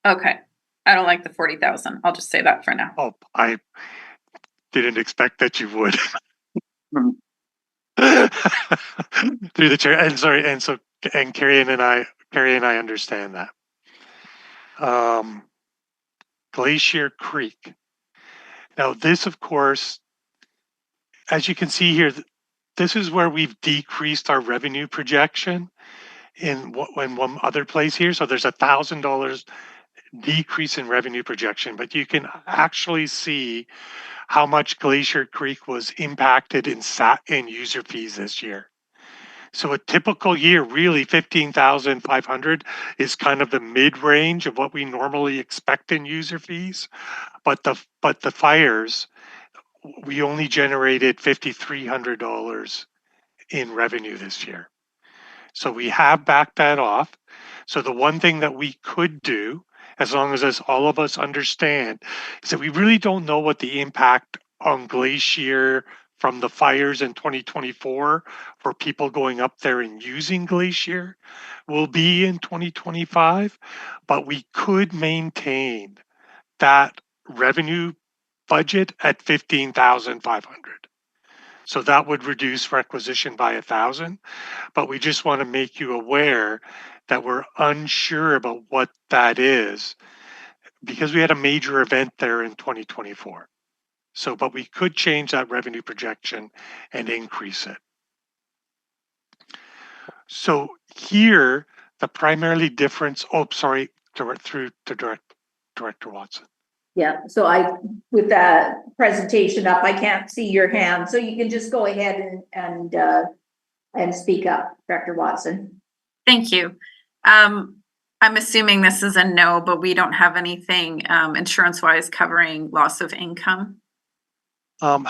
Okay. I don't like the 40,000. I'll just say that for now. Oh, I didn't expect that you would. Through the chair, and sorry, and Carrie and I understand that. Glacier Creek. Now this, of course, as you can see here, this is where we've decreased our revenue projection in one other place here. So there's $1,000 decrease in revenue projection, but you can actually see how much Glacier Creek was impacted in user fees this year. So a typical year, really 15,500 is kind of the mid-range of what we normally expect in user fees. But the fires, we only generated $5,300 in revenue this year. So we have backed that off. So the one thing that we could do, as long as all of us understand, is that we really don't know what the impact on Glacier from the fires in 2024 for people going up there and using Glacier will be in 2025, but we could maintain that revenue budget at 15,500. So that would reduce requisition by 1,000, but we just want to make you aware that we're unsure about what that is because we had a major event there in 2024. So, but we could change that revenue projection and increase it. So here, the primarily difference, through to Director Watson. Yeah, so with that presentation up, I can't see your hand, so you can just go ahead and speak up, Director Watson. Thank you. I'm assuming this is a no, but we don't have anything insurance-wise covering loss of income. There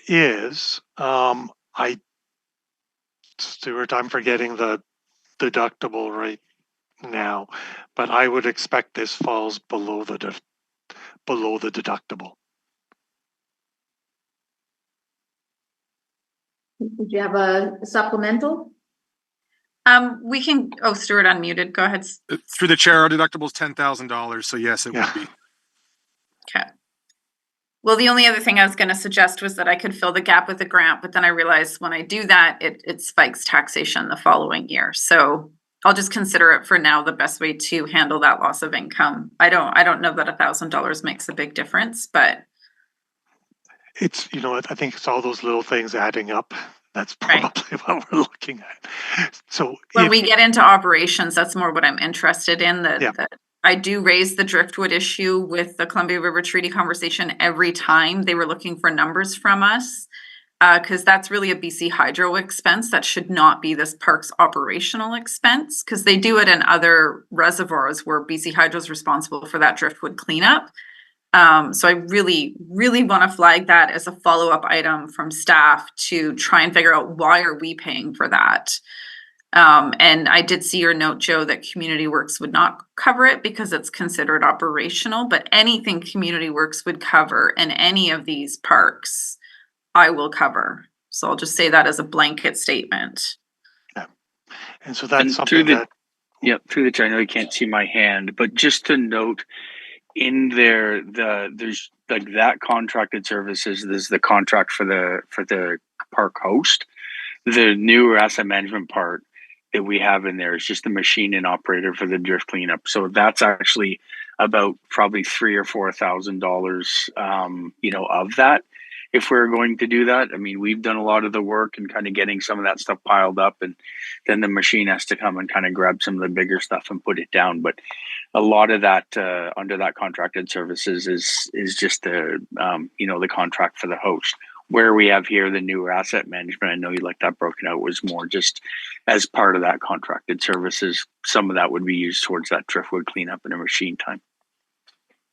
is. Stuart, I'm forgetting the deductible right now, but I would expect this falls below the deductible. Did you have a supplemental? We can. Oh, Stuart unmuted. Go ahead. Through the chair, our deductible is $10,000. So yes, it would be. Okay. Well, the only other thing I was going to suggest was that I could fill the gap with a grant, but then I realized when I do that, it spikes taxation the following year. So I'll just consider it for now the best way to handle that loss of income. I don't know that $1,000 makes a big difference, but It's, I think it's all those little things adding up. That's Right. probably what we're looking at. So when if, we get into operations, that's more what I'm interested in. Yeah. I do raise the driftwood issue with the Columbia River Treaty conversation every time they were looking for numbers from us. Because that's really a BC Hydro expense. That should not be this park's operational expense, because they do it in other reservoirs where BC Hydro is responsible for that driftwood cleanup. So I really, really want to flag that as a follow-up item from staff to try and figure out why are we paying for that. And I did see your note, Joe, that Community Works would not cover it because it's considered operational, but anything Community Works would cover in any of these parks, I will cover. So I'll just say that as a blanket statement. and so that's And something that, through the chair, I know you can't see my hand, but just to note in there, there's like that contracted services, there's the contract for the park host. The newer asset management part that we have in there is just the machine and operator for the drift cleanup. So that's actually about probably $3,000 or $4,000, of that. If we're going to do that, I mean, we've done a lot of the work and kind of getting some of that stuff piled up, and then the machine has to come and kind of grab some of the bigger stuff and put it down. But a lot of that under that contracted services is just the the contract for the host. Where we have here the newer asset management, I know you like that broken out, was more just as part of that contracted services. Some of that would be used towards that driftwood cleanup and a machine time.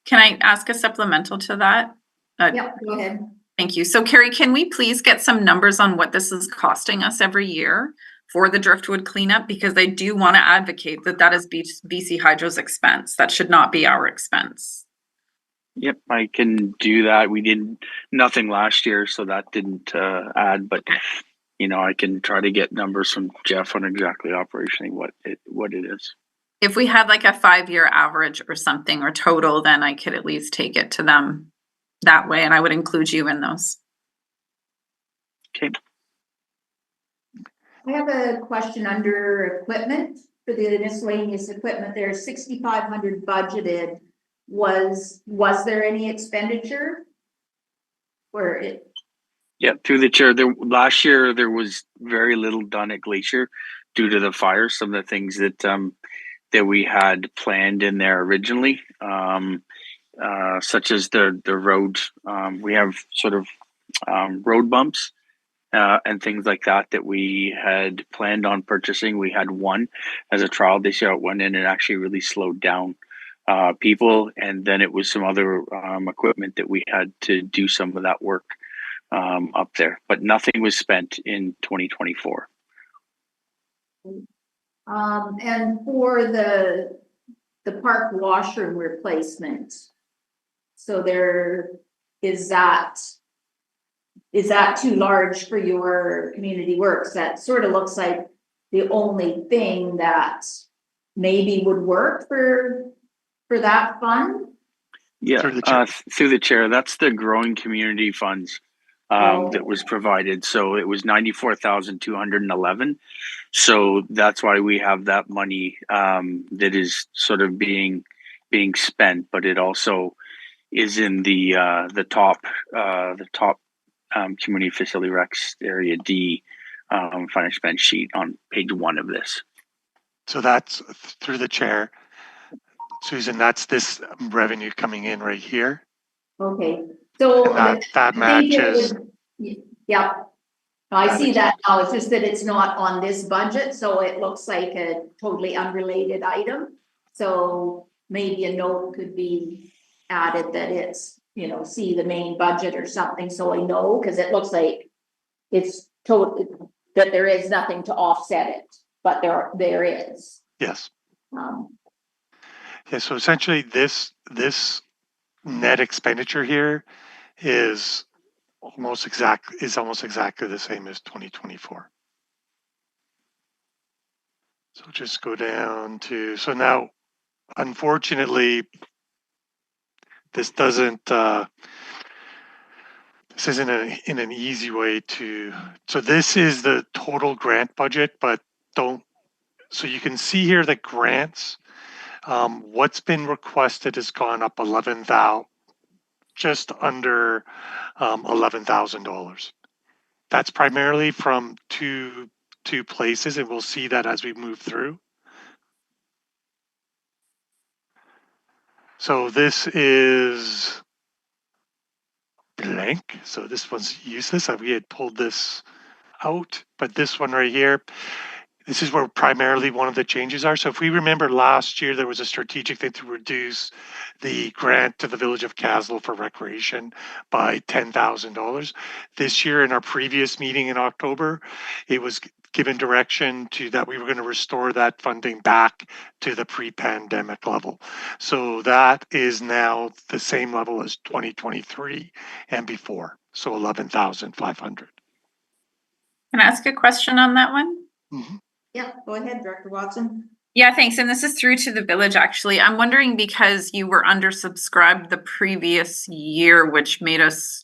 Can I ask a supplemental to that? Yeah, go ahead. Thank you. So Carrie, can we please get some numbers on what this is costing us every year for the driftwood cleanup? Because I do want to advocate that is BC Hydro's expense. That should not be our expense. Yep, I can do that. We did nothing last year, so that didn't add. But I can try to get numbers from Jeff on exactly operationally what it is. If we had like a 5-year average or something or total, then I could at least take it to them that way, and I would include you in those. Okay. I have a question under equipment for the miscellaneous equipment. There's 6,500 budgeted. Was there any expenditure? Yeah, through the chair. Last year there was very little done at Glacier due to the fire. Some of the things that we had planned in there originally, such as the road. We have sort of road bumps and things like that we had planned on purchasing. We had one as a trial this year. It went in and actually really slowed down people, and then it was some other equipment that we had to do some of that work up there, but nothing was spent in 2024. And for the park washroom replacement, so there is that too large for your Community Works? That sort of looks like the only thing that maybe would work for that fund. Yeah, through the chair, that's the growing community funds that was provided. So it was 94,211. So that's why we have that money that is sort of being spent, but it also is in the top community facility recs area D financial expense sheet on page 1 of this. So that's through the chair, Susan, that's this revenue coming in right here. Okay, so that matches. Yeah, I see that now. It's just that it's not on this budget, so it looks like a totally unrelated item. So maybe a note could be added that it's, see the main budget or something, so I know, because it looks like it's total that there is nothing to offset it, but there is. Yes. Yeah, so essentially this net expenditure here is almost exactly the same as 2024. So just go down to, so now unfortunately this isn't in an easy way to, so this is the total grant budget, but so you can see here that grants, what's been requested has gone up 11,000, just under $11,000. That's primarily from two places, and we'll see that as we move through. So this is blank. So this one's useless. We had pulled this out, but this one right here, this is where primarily one of the changes are. So if we remember last year, there was a strategic thing to reduce the grant to the village of Caslo for recreation by $10,000. This year, in our previous meeting in October, it was given direction to that we were going to restore that funding back to the pre-pandemic level. So that is now the same level as 2023 and before. So 11,500. Can I ask a question on that one? Mhm. Yeah, go ahead, Director Watson. Yeah, thanks. And this is through to the village, actually. I'm wondering because you were undersubscribed the previous year, which made us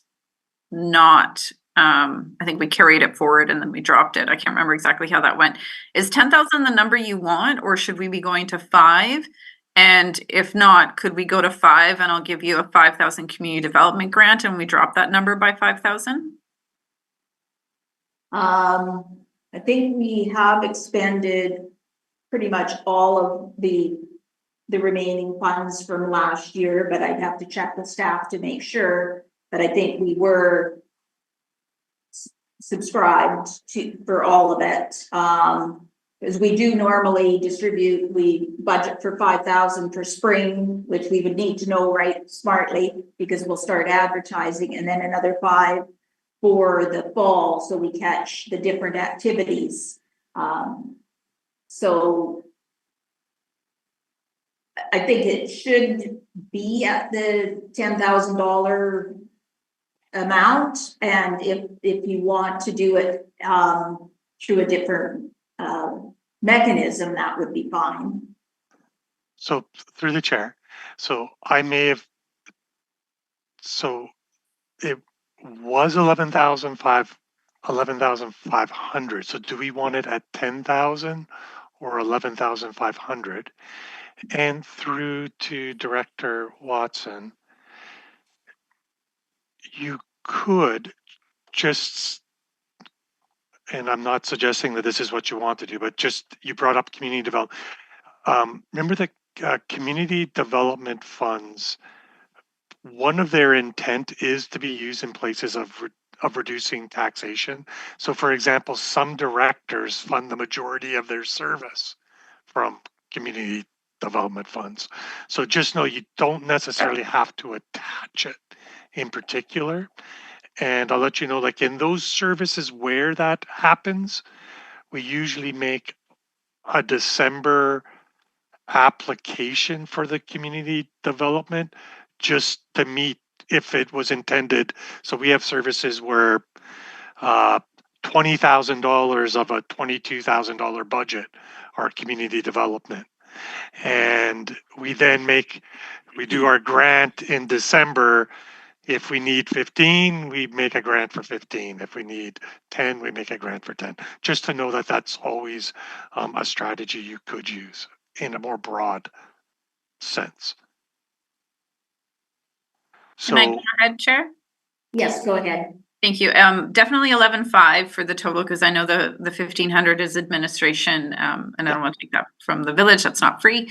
not, I think we carried it forward and then we dropped it. I can't remember exactly how that went. Is 10,000 the number you want, or should we be going to 5? And if not, could we go to 5 and I'll give you a 5,000 community development grant and we drop that number by 5,000? I think we have expended pretty much all of the remaining funds from last year, but I'd have to check with staff to make sure. But I think we were subscribed for all of it. Because we do normally distribute, we budget for 5,000 for spring, which we would need to know right smartly because we'll start advertising, and then another 5 for the fall, so we catch the different activities. So I think it should be at the $10,000 amount, and if you want to do it through a different mechanism, that would be fine. So through the chair, so I may have, so it was 11,500. So do we want it at 10,000 or 11,500? And through to Director Watson, you could just, and I'm not suggesting that this is what you want to do, but just, you brought up community development. Remember the community development funds, one of their intent is to be used in places of reducing taxation. So for example, some directors fund the majority of their service from community development funds. So just know you don't necessarily have to attach it in particular. And I'll let you know, like in those services where that happens, we usually make a December application for the community development just to meet if it was intended. So we have services where $20,000 of a $22,000 budget are community development. And we then we do our grant in December. If we need 15, we make a grant for 15. If we need 10, we make a grant for 10. Just to know that that's always a strategy you could use in a more broad sense. Can I go So, ahead, Chair? Yes, go ahead. Thank you. Definitely 11.5 for the total, because I know the 1,500 is administration, and I don't want to take that from the village. That's not free.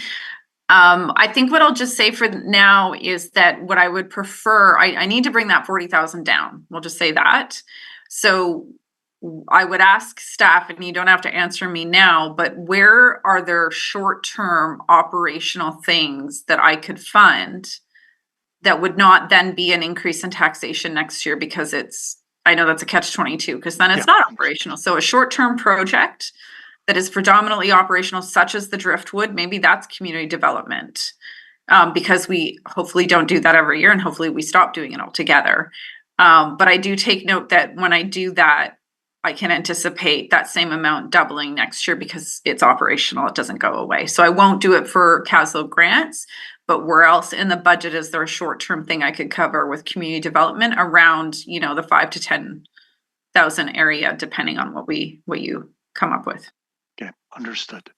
I think what I'll just say for now is that what I would prefer, I need to bring that 40,000 down. We'll just say that. So I would ask staff, and you don't have to answer me now, but where are there short-term operational things that I could fund that would not then be an increase in taxation next year? Because I know that's a catch-22, because then it's not operational. So a short-term project that is predominantly operational, such as the driftwood, maybe that's community development, because we hopefully don't do that every year, and hopefully we stop doing it altogether. But I do take note that when I do that, I can anticipate that same amount doubling next year because it's operational. It doesn't go away. So I won't do it for Caslo grants, but where else in the budget is there a short-term thing I could cover with community development around, the 5 to 10,000 area, depending on what you come up with. okay, understood.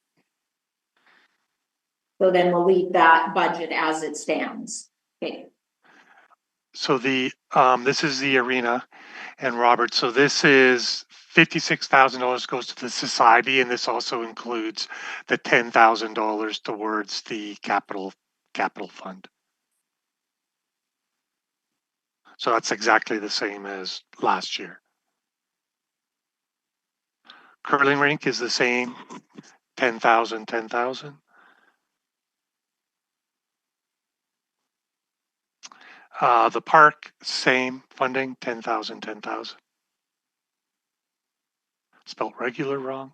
So then we'll leave that budget as it stands. Okay. So this is the arena, and Robert, so this is $56,000 goes to the society, and this also includes the $10,000 towards the capital fund. So that's exactly the same as last year. Curling rink is the same, 10,000, 10,000. The park, same funding, 10,000, 10,000. Spelled regular wrong.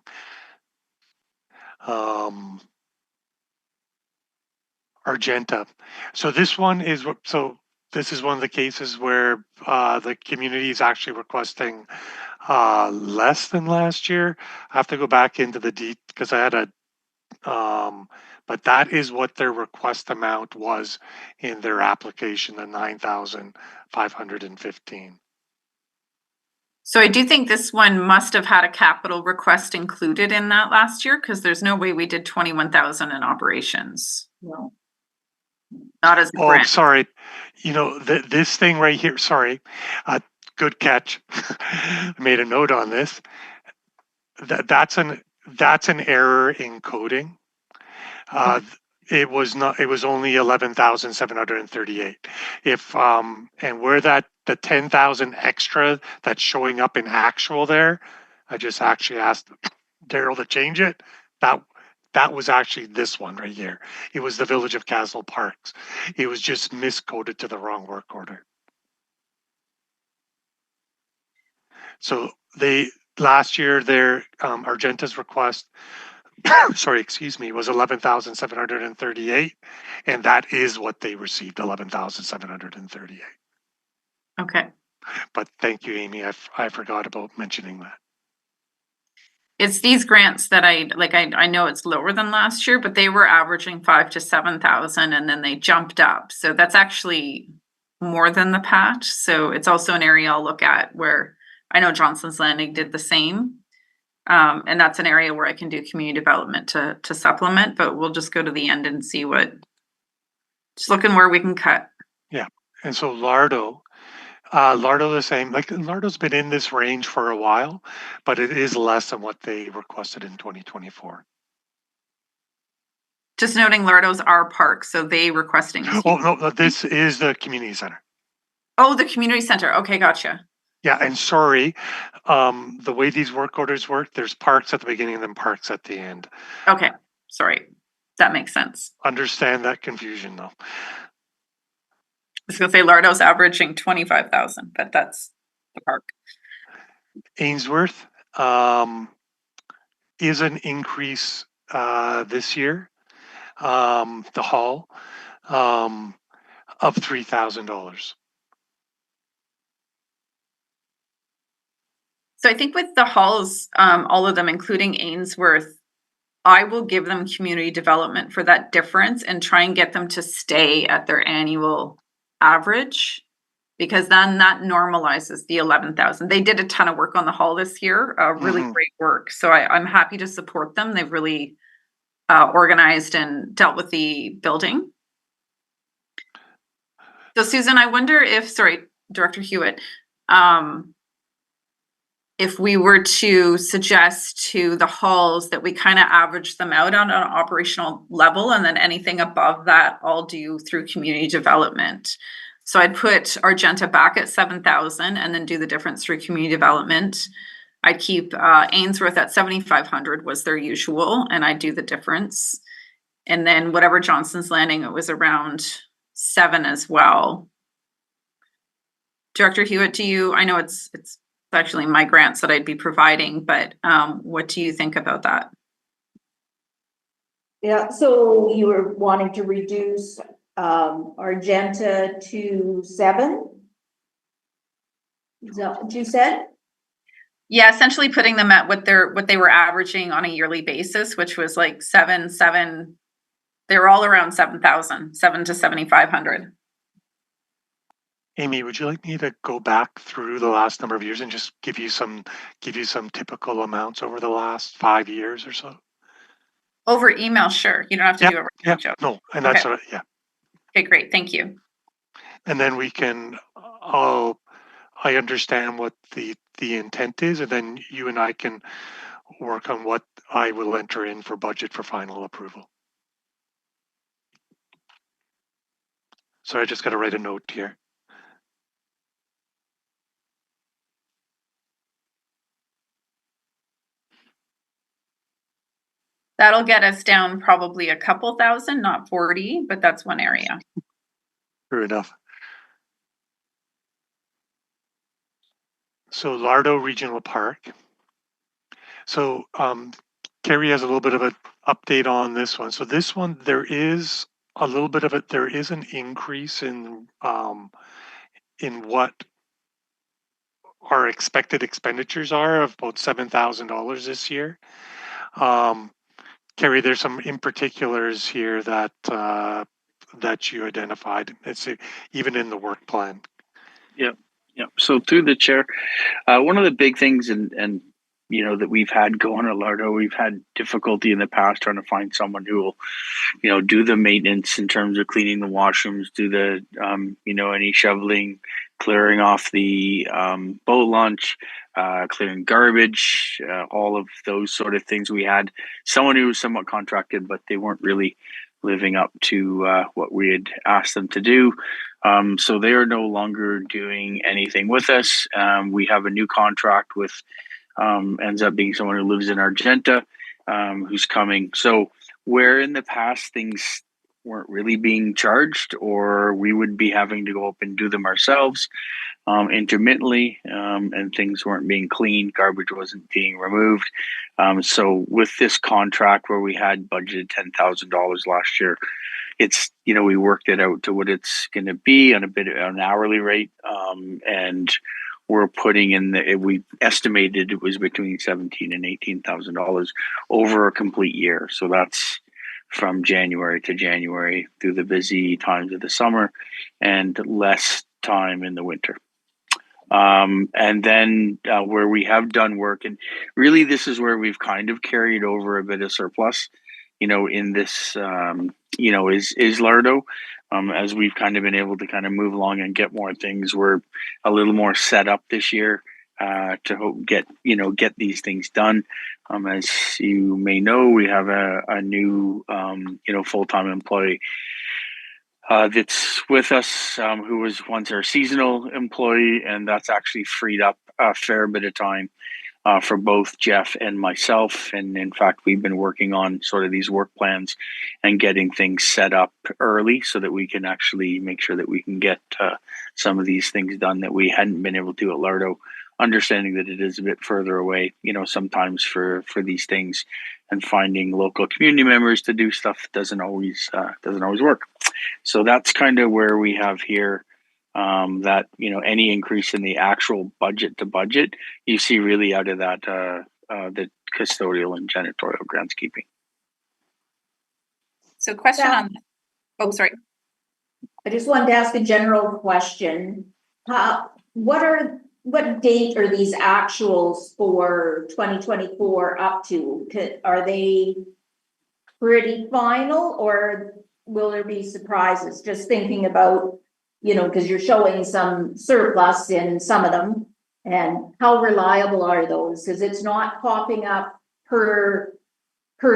Argenta. So this one is this is one of the cases where the community is actually requesting less than last year. I have to go back into the deep because I had a but that is what their request amount was in their application, the 9,515. So I do think this one must have had a capital request included in that last year, because there's no way we did 21,000 in operations. No. Not as a Oh, grant. sorry. You know, this thing right here, sorry. Good catch. I made a note on this. That's an error in coding. It was only 11,738. If and where the 10,000 extra that's showing up in actual there, I just actually asked Daryl to change it. That was actually this one right here. It was the Village of Castle Parks. It was just miscoded to the wrong work order. So last year their Argenta's request sorry, excuse me, was 11,738, and that is what they received, 11,738. Okay. But thank you, Amy. I forgot about mentioning that. It's these grants that I know it's lower than last year, but they were averaging 5,000 to 7,000, and then they jumped up. So that's actually more than the patch. So it's also an area I'll look at where I know Johnson's Landing did the same. And that's an area where I can do community development to supplement, but we'll just go to the end and see just looking where we can cut. Yeah. And so Lardo the same, like Lardo's been in this range for a while, but it is less than what they requested in 2024. Just noting Lardo's our park, so they requesting. Oh, no, this is the community center. Oh, the community center. Okay, gotcha. Yeah, and sorry, the way these work orders work, there's parks at the beginning and then parks at the end. Okay, sorry. That makes sense. Understand that confusion though. I was gonna say Lardo's averaging 25,000, but that's the park. Ainsworth is an increase this year. The hall of $3,000. So I think with the halls, all of them, including Ainsworth, I will give them community development for that difference and try and get them to stay at their annual average, because then that normalizes the 11,000. They did a ton of work on the hall this year, really great work. So I'm happy to support them. They've really organized and dealt with the building. So Susan, I wonder if, sorry, Director Hewitt, if we were to suggest to the halls that we kind of average them out on an operational level, and then anything above that I'll do through community development. So I'd put Argenta back at 7,000 and then do the difference through community development. I'd keep Ainsworth at 7,500 was their usual, and I'd do the difference. And then whatever Johnson's Landing, it was around 7 as well. Director Hewitt, I know it's actually my grants that I'd be providing, but what do you think about that? Yeah, so you were wanting to reduce Argenta to 7? Is that what you said? Yeah, essentially putting them at what they were averaging on a yearly basis, which was like 7. They were all around 7,000, 7 to 7,500. Amy, would you like me to go back through the last number of years and just give you some typical amounts over the last 5 years or so? Over email, sure. You don't have to do it right now, Joe. No, and that's Okay. what, yeah. Okay, great. Thank you. And then we can, I understand what the intent is, and then you and I can work on what I will enter in for budget for final approval. So I just got to write a note here. That'll get us down probably a couple thousand, not 40, but that's one area. Fair enough. So Lardo Regional Park. So Carrie has a little bit of an update on this one. So this one, there is a little bit of it. There is an increase in what our expected expenditures are of about $7,000 this year. Carrie, there's some in particulars here that that you identified. It's even in the work plan. Yep. So through the chair, one of the big things and you know that we've had going at Lardo, we've had difficulty in the past trying to find someone who will, you know, do the maintenance in terms of cleaning the washrooms, do the you know, any shoveling, clearing off the boat launch, clearing garbage, all of those sort of things. We had someone who was somewhat contracted, but they weren't really living up to what we had asked them to do. So they are no longer doing anything with us. We have a new contract with, ends up being someone who lives in Argenta, who's coming. So where in the past things weren't really being charged, or we would be having to go up and do them ourselves intermittently, and things weren't being cleaned, garbage wasn't being removed. So with this contract where we had budgeted $10,000 last year, it's, you know, we worked it out to what it's going to be on an hourly rate, and we're putting in we estimated it was between $17,000 and $18,000 over a complete year. So that's from January to January through the busy times of the summer and less time in the winter. And then where we have done work, and really this is where we've kind of carried over a bit of surplus, you know, in this, you know, is Lardo. As we've kind of been able to kind of move along and get more things, we're a little more set up this year to get these things done. As you may know, we have a new, you know, full-time employee that's with us, who was once our seasonal employee, and that's actually freed up a fair bit of time for both Jeff and myself. And in fact, we've been working on sort of these work plans and getting things set up early so that we can actually make sure that we can get some of these things done that we hadn't been able to at Lardo, understanding that it is a bit further away, you know, sometimes for these things, and finding local community members to do stuff doesn't always work. So that's kind of where we have here, that, you know, any increase in the actual budget to budget, you see really out of that, the custodial and janitorial groundskeeping. So question Yeah. on, oh, sorry. I just wanted to ask a general question. What date are these actuals for 2024 up to? Are they pretty final, or will there be surprises? Just thinking about, you know, because you're showing some surplus in some of them, and how reliable are those? Because it's not popping up per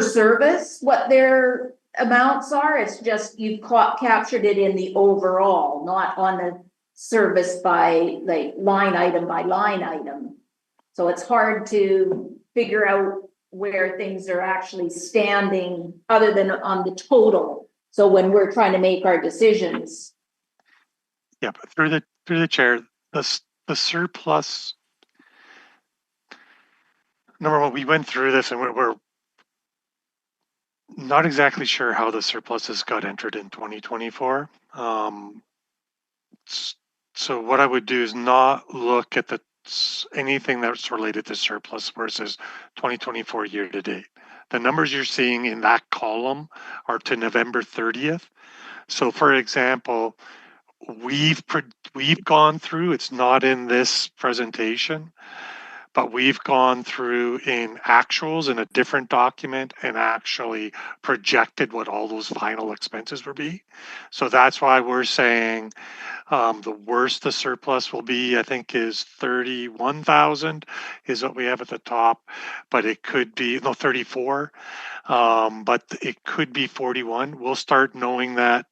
service what their amounts are. It's just you've captured it in the overall, not on the service by like line item by line item. So it's hard to figure out where things are actually standing other than on the total. So when we're trying to make our decisions. Yeah, but through the chair, the surplus. Number one, we went through this and we're not exactly sure how the surpluses got entered in 2024. So what I would do is not look at anything that's related to surplus versus 2024 year to date. The numbers you're seeing in that column are to November 30th. So for example, we've gone through, it's not in this presentation, but we've gone through in actuals in a different document and actually projected what all those final expenses will be. So that's why we're saying the worst the surplus will be, I think, is 31,000 is what we have at the top, but it could be, no, 34, but it could be 41. We'll start knowing that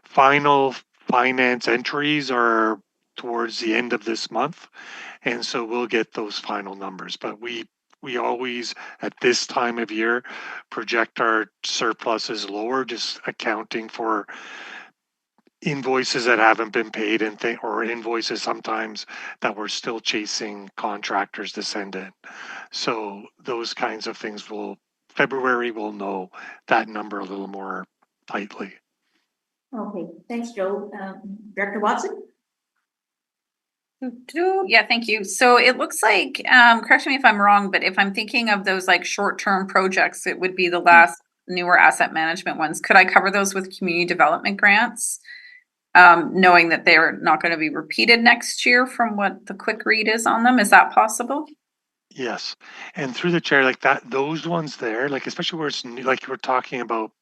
final finance entries are towards the end of this month. And so we'll get those final numbers, but we always at this time of year project our surpluses lower, just accounting for invoices that haven't been paid and or invoices sometimes that we're still chasing contractors to send in. So those kinds of things February will know that number a little more tightly. Okay, thanks, Joe. Director Watson? Yeah, thank you. So it looks like, correct me if I'm wrong, but if I'm thinking of those like short-term projects, it would be the last newer asset management ones. Could I cover those with community development grants? Knowing that they're not going to be repeated next year from what the quick read is on them. Is that possible? Yes. And through the chair, like that, those ones there, like especially where it's new, like you were talking about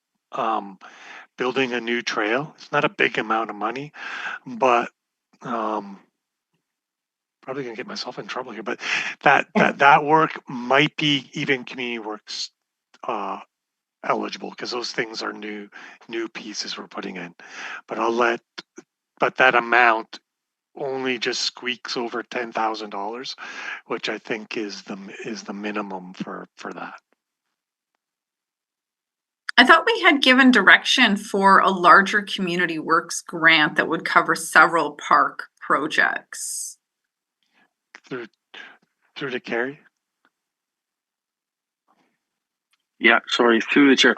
building a new trail. It's not a big amount of money, but probably gonna get myself in trouble here, but that work might be even community works eligible because those things are new pieces we're putting in. But but that amount only just squeaks over $10,000, which I think is the minimum for that. I thought we had given direction for a larger community works grant that would cover several park projects. Through to Carrie. Yeah, sorry, through the chair.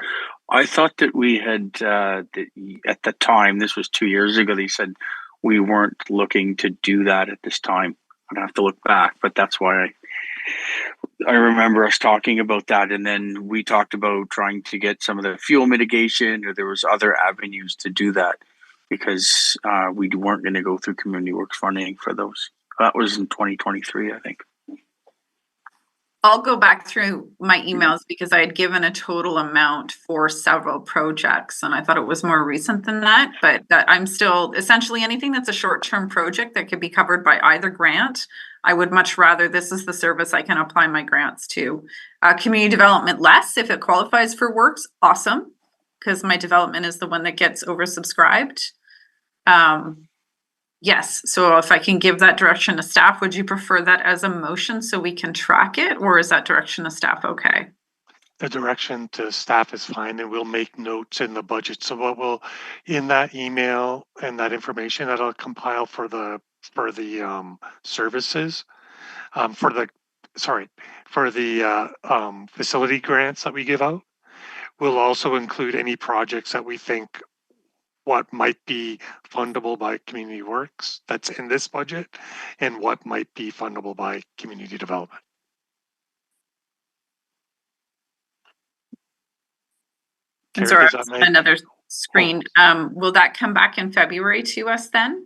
I thought that we had, at the time, this was 2 years ago, they said we weren't looking to do that at this time. I'd have to look back, but that's why I remember us talking about that. And then we talked about trying to get some of the fuel mitigation, or there was other avenues to do that because we weren't going to go through community works funding for those. That was in 2023, I think. I'll go back through my emails because I had given a total amount for several projects and I thought it was more recent than that, but that I'm still essentially anything that's a short-term project that could be covered by either grant. I would much rather, this is the service I can apply my grants to. Community development less, if it qualifies for works, awesome, because my development is the one that gets oversubscribed. Yes, so if I can give that direction to staff, would you prefer that as a motion so we can track it, or is that direction to staff okay? The direction to staff is fine, and we'll make notes in the budget. So what will, in that email and that information that I'll compile for the services, for the facility grants that we give out, we'll also include any projects that we think what might be fundable by community works that's in this budget and what might be fundable by community development. And Carrie, so another screen. Will that come back in February to us then?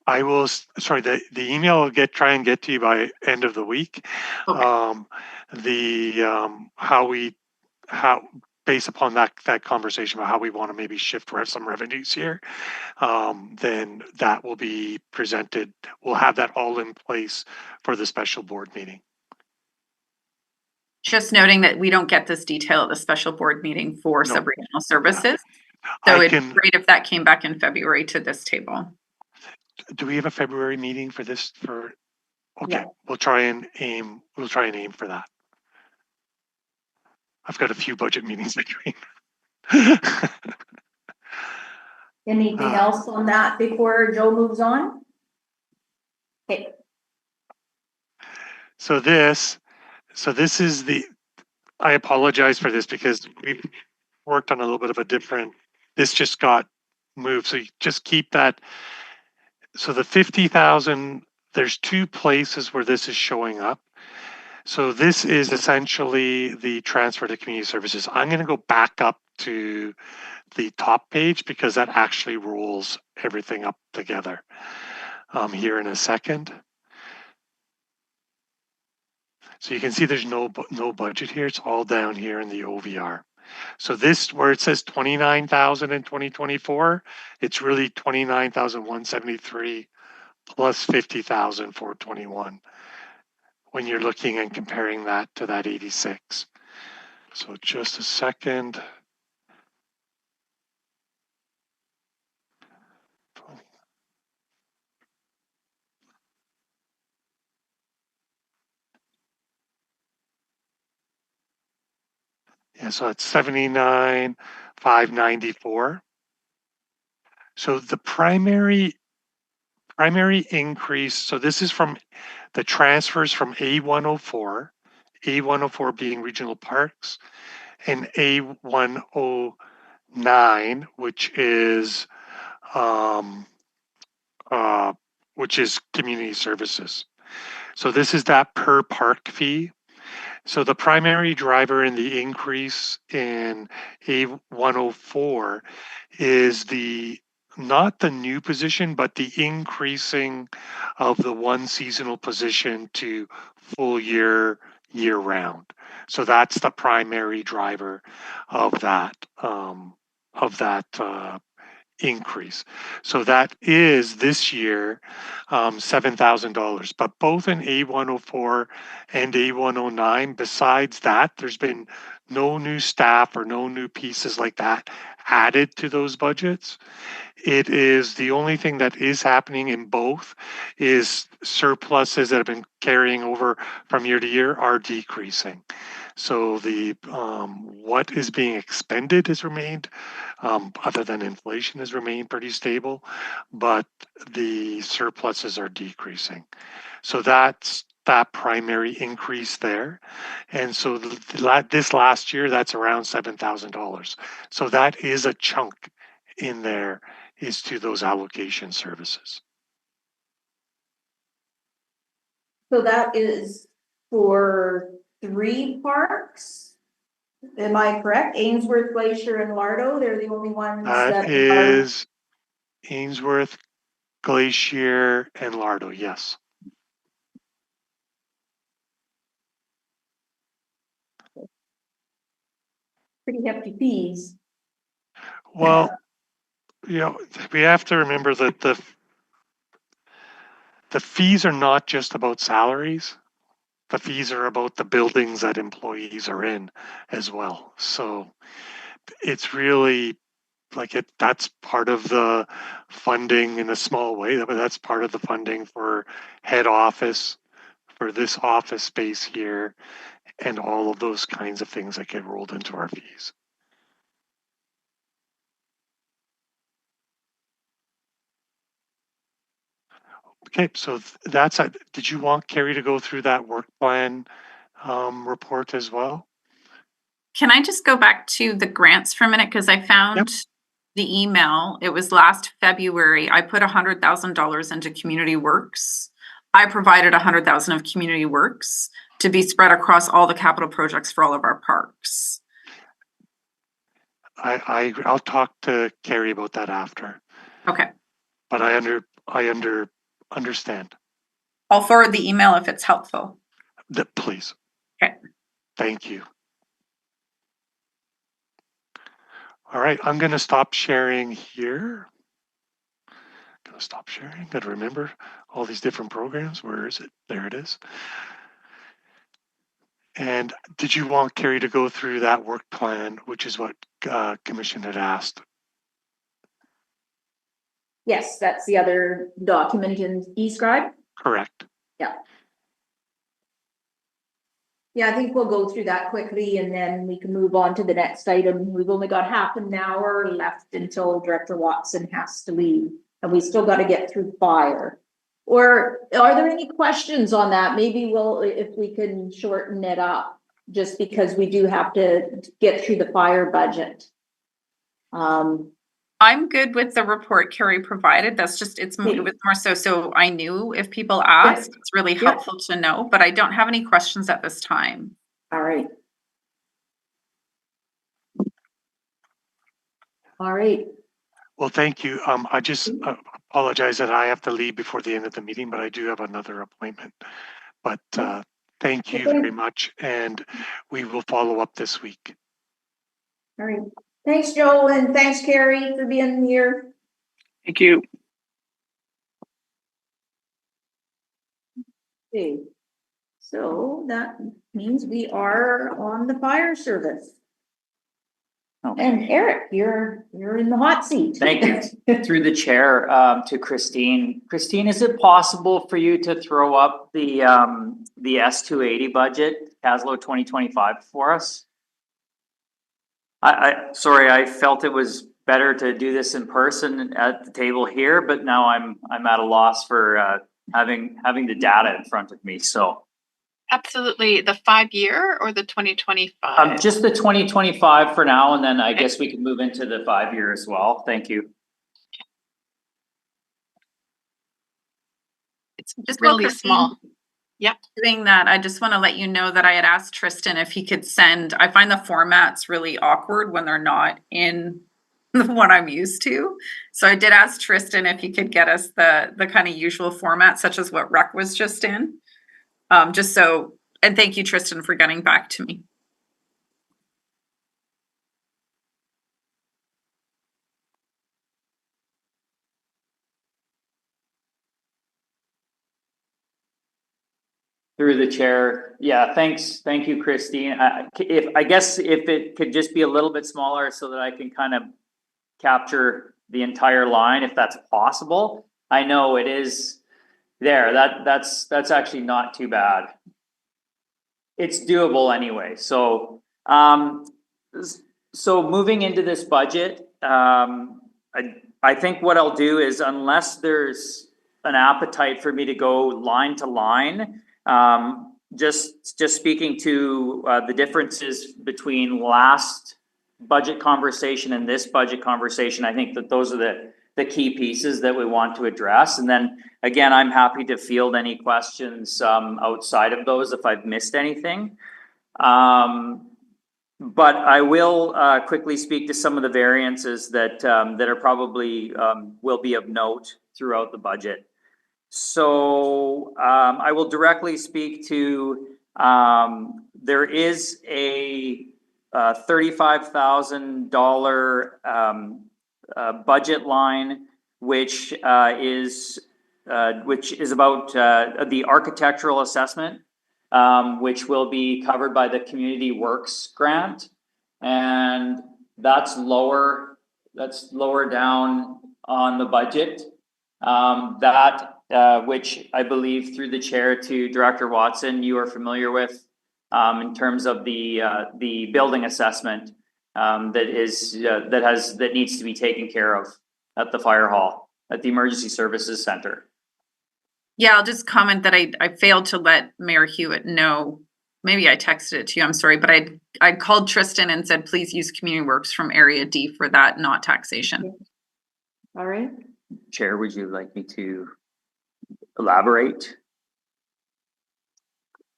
I will, sorry, the email will try and get to you by end of the week. Okay. How based upon that conversation about how we want to maybe shift some revenues here, then that will be presented. We'll have that all in place for the special board meeting. Just noting that we don't get this detail at the special board meeting for sub-regional services. So it'd be great if that came back in February to this table. Do we have a February meeting for this? Okay, Yeah. we'll try and aim for that. I've got a few budget meetings between. Anything else on that before Joe moves on? Okay. So this is I apologize for this because we've worked on a little bit of a different, this just got moved. So you just keep that. So the 50,000, there's two places where this is showing up. So this is essentially the transfer to community services. I'm going to go back up to the top page because that actually rolls everything up together here in a second. So you can see there's no budget here. It's all down here in the OVR. So this, where it says 29,000 in 2024, it's really 29,173 plus 50,000 for 21 when you're looking and comparing that to that 86. So just a second. Yeah, so it's 79,594. So the primary increase, so this is from the transfers from A104, A104 being regional parks, and A109, which is community services. So this is that per park fee. So the primary driver in the increase in A104 is not the new position, but the increasing of the one seasonal position to full year round. So that's the primary driver of that increase. So that is this year $7,000. But both in A104 and A109, besides that, there's been no new staff or no new pieces like that added to those budgets. It is the only thing that is happening in both is surpluses that have been carrying over from year to year are decreasing. So the what is being expended has remained, other than inflation, has remained pretty stable, but the surpluses are decreasing. So that's that primary increase there. And so this last year, that's around $7,000. So that is a chunk in there is to those allocation services. So that is for 3 parks? Am I correct? Ainsworth, Glacier, and Lardo, they're the only ones that That is Ainsworth, Glacier, and Lardo, yes. pretty hefty fees. Well, we have to remember that the fees are not just about salaries. The fees are about the buildings that employees are in as well. So it's really that's part of the funding in a small way, but that's part of the funding for head office, for this office space here, and all of those kinds of things that get rolled into our fees. Okay, so that's it. Did you want Carrie to go through that work plan report as well? Can I just go back to the grants for a minute? Because I found the email. It was last February. I put $100,000 into Community Works. I provided $100,000 of Community Works to be spread across all the capital projects for all of our parks. I'll talk to Carrie about that after. Okay. But I understand. I'll forward the email if it's helpful. Please. Okay. Thank you. All right, I'm going to stop sharing here. Going to stop sharing. Got to remember all these different programs. Where is it? There it is. And did you want Carrie to go through that work plan, which is what Commission had asked? Yes, that's the other document in eScribe. Correct. Yeah. Yeah, I think we'll go through that quickly and then we can move on to the next item. We've only got half an hour left until Director Watson has to leave, and we still got to get through fire. Or are there any questions on that? Maybe if we can shorten it up, just because we do have to get through the fire budget. I'm good with the report Carrie provided. That's just, it was more so I knew if people asked, it's really helpful to know, but I don't have any questions at this time. All right. All right. Well, thank you. I just apologize that I have to leave before the end of the meeting, but I do have another appointment. But Thank you Okay. very much, and we will follow up this week. All right. Thanks, Joel, and thanks, Carrie, for being here. Thank you. Okay. So that means we are on the fire service. And Eric, you're in the hot seat. Thank you. Through the chair, to Christine. Christine, is it possible for you to throw up the S280 budget, CASLO 2025 for us? Sorry, I felt it was better to do this in person at the table here, but now I'm at a loss for having the data in front of me, so. Absolutely. The 5-year or the 2025? Just the 2025 for now, and then I guess we can move into the 5-year as well. Thank you. It's Just really Christine, small. Yep. Doing that, I just want to let you know that I had asked Tristan if he could send, I find the formats really awkward when they're not in what I'm used to. So I did ask Tristan if he could get us the kind of usual format, such as what Rec was just in. Just so, and thank you, Tristan, for getting back to me. Through the chair. Yeah, thanks. Thank you, Christine. I guess if it could just be a little bit smaller so that I can kind of capture the entire line, if that's possible. I know it is there. That's actually not too bad. It's doable anyway. So, so moving into this budget, I think what I'll do is, unless there's an appetite for me to go line to line, just speaking to the differences between last budget conversation and this budget conversation, I think that those are the key pieces that we want to address. And then again, I'm happy to field any questions outside of those if I've missed anything. But I will quickly speak to some of the variances that are probably will be of note throughout the budget. So I will directly speak to, there is a $35,000 budget line, which is about the architectural assessment, which will be covered by the Community Works grant, and that's lower down on the budget. Which I believe, through the chair to Director Watson, you are familiar with, in terms of the building assessment that needs to be taken care of at the fire hall, at the Emergency Services Center. Yeah, I'll just comment that I failed to let Mayor Hewitt know. Maybe I texted it to you, I'm sorry, but I called Tristan and said, please use Community Works from Area D for that, not taxation. All right. Chair, would you like me to elaborate?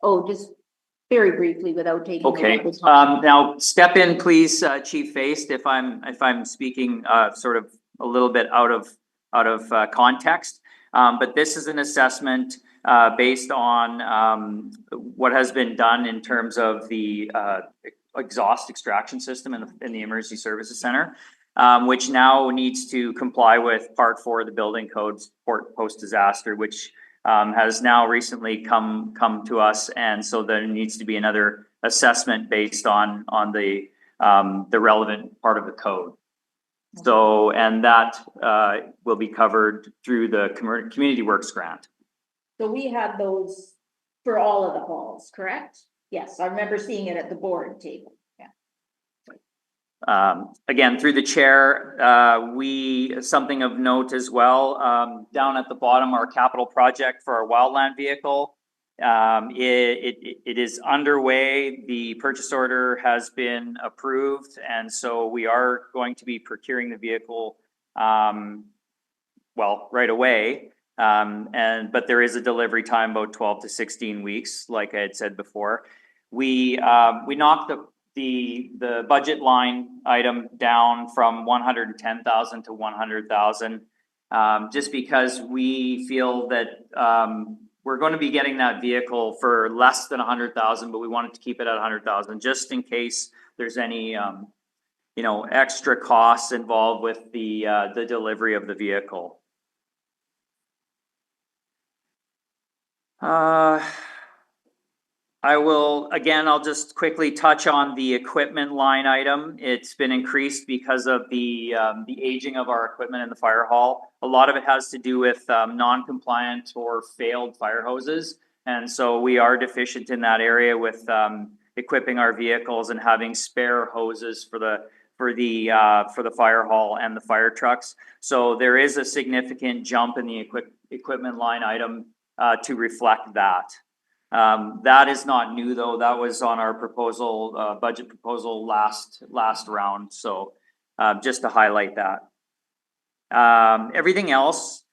Oh, just very briefly without taking. Okay. Now step in, please, Chief Feist, if I'm speaking sort of a little bit out of context. But this is an assessment based on what has been done in terms of the exhaust extraction system in the Emergency Services Center, which now needs to comply with Part 4 of the Building Codes post-disaster, which has now recently come to us, and so there needs to be another assessment based on the relevant part of the code. So, and that will be covered through the Community Works grant. So we had those for all of the halls, correct? Yes, I remember seeing it at the board table. Yeah. Again, through the chair, something of note as well, down at the bottom, our capital project for our wildland vehicle. It is underway. The purchase order has been approved, and so we are going to be procuring the vehicle, well, right away. But there is a delivery time, about 12 to 16 weeks, like I had said before. We knocked the budget line item down from 110,000 to 100,000, just because we feel that we're going to be getting that vehicle for less than 100,000, but we wanted to keep it at 100,000 just in case there's any, you know, extra costs involved with the delivery of the vehicle. I'll just quickly touch on the equipment line item. It's been increased because of the aging of our equipment in the fire hall. A lot of it has to do with non-compliant or failed fire hoses. And so we are deficient in that area with equipping our vehicles and having spare hoses for the fire hall and the fire trucks. So there is a significant jump in the equipment line item to reflect that. That is not new though. That was on our proposal, budget proposal last round. So just to highlight that. Everything else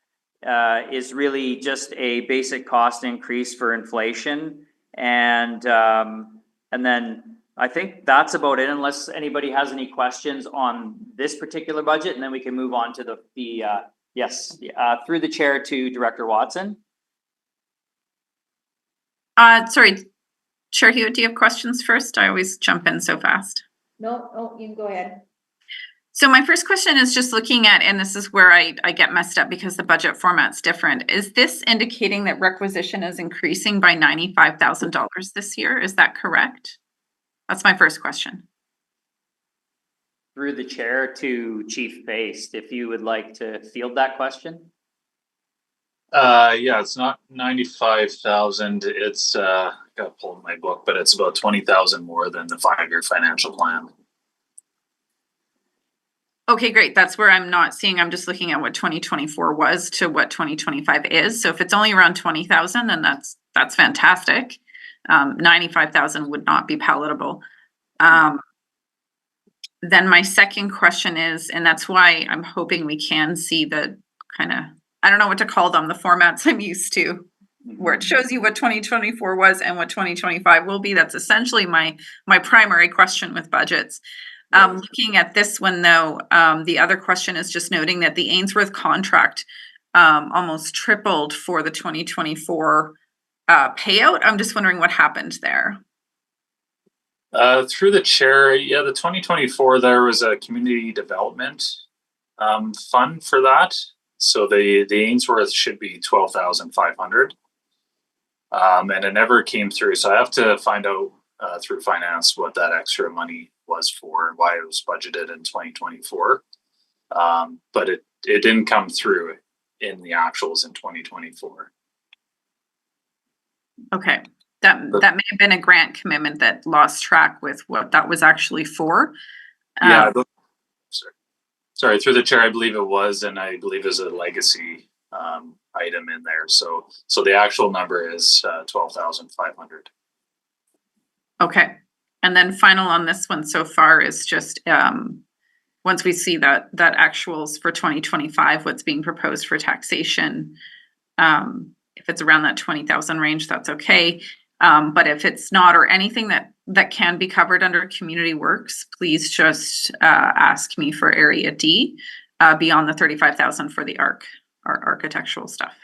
is really just a basic cost increase for inflation. And then I think that's about it, unless anybody has any questions on this particular budget, and then we can move on to through the chair to Director Watson. Sorry, Chair Hewitt, do you have questions first? I always jump in so fast. No, you can go ahead. So my first question is just looking at, and this is where I get messed up because the budget format's different. Is this indicating that requisition is increasing by $95,000 this year? Is that correct? That's my first question. Through the chair to Chief Based, if you would like to field that question. Yeah, it's not 95,000. It's gotta pull my book, but it's about 20,000 more than the 5-year financial plan. Okay, great. That's where I'm not seeing. I'm just looking at what 2024 was to what 2025 is. So if it's only around 20,000, then that's fantastic. 95,000 would not be palatable. Then my second question is, and that's why I'm hoping we can see the kind of, I don't know what to call them, the formats I'm used to, where it shows you what 2024 was and what 2025 will be. That's essentially my primary question with budgets. Looking at this one though, the other question is just noting that the Ainsworth contract almost tripled for the 2024 payout. I'm just wondering what happened there. Through the chair, yeah, the 2024 there was a community development fund for that. So the Ainsworth should be 12,500, and it never came through. So I have to find out through finance what that extra money was for and why it was budgeted in 2024. But it didn't come through in the actuals in 2024. Okay, that may have been a grant commitment that lost track with what that was actually for. Yeah. Sorry, through the chair, I believe it was, and I believe there's a legacy item in there. So the actual number is 12,500. Okay, and then final on this one so far is just once we see that actuals for 2025, what's being proposed for taxation. If it's around that 20,000 range, that's okay. But if it's not, or anything that can be covered under community works, please just ask me for area D beyond the 35,000 for the our architectural stuff.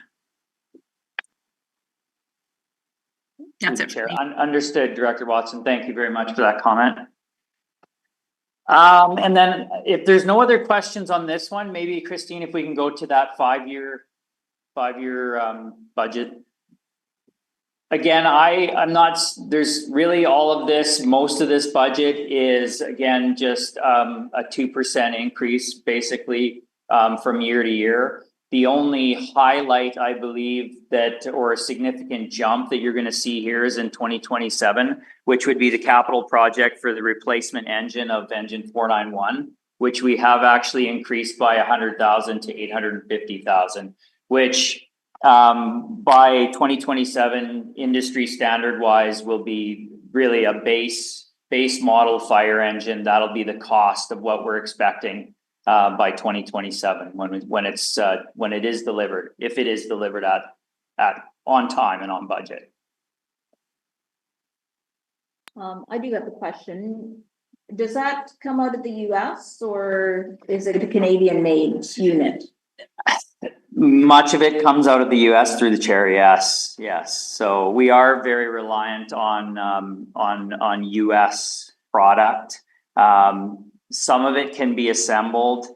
That's it. Understood, Director Watson. Thank you very much for that comment. And then if there's no other questions on this one, maybe Christine, if we can go to that five-year budget. Again, I'm not, there's really all of this, most of this budget is again, just a 2% increase basically from year to year. The only highlight, I believe, or a significant jump that you're going to see here is in 2027, which would be the capital project for the replacement engine of engine 491, which we have actually increased by 100,000 to 850,000, which by 2027 industry standard wise will be really a base model fire engine. That'll be the cost of what we're expecting by 2027 when it is delivered, if it is delivered at on time and on budget. I do have a question. Does that come out of the US or is it a Canadian made unit? Much of it comes out of the US through the chair, yes, yes. So we are very reliant on US product. Some of it can be assembled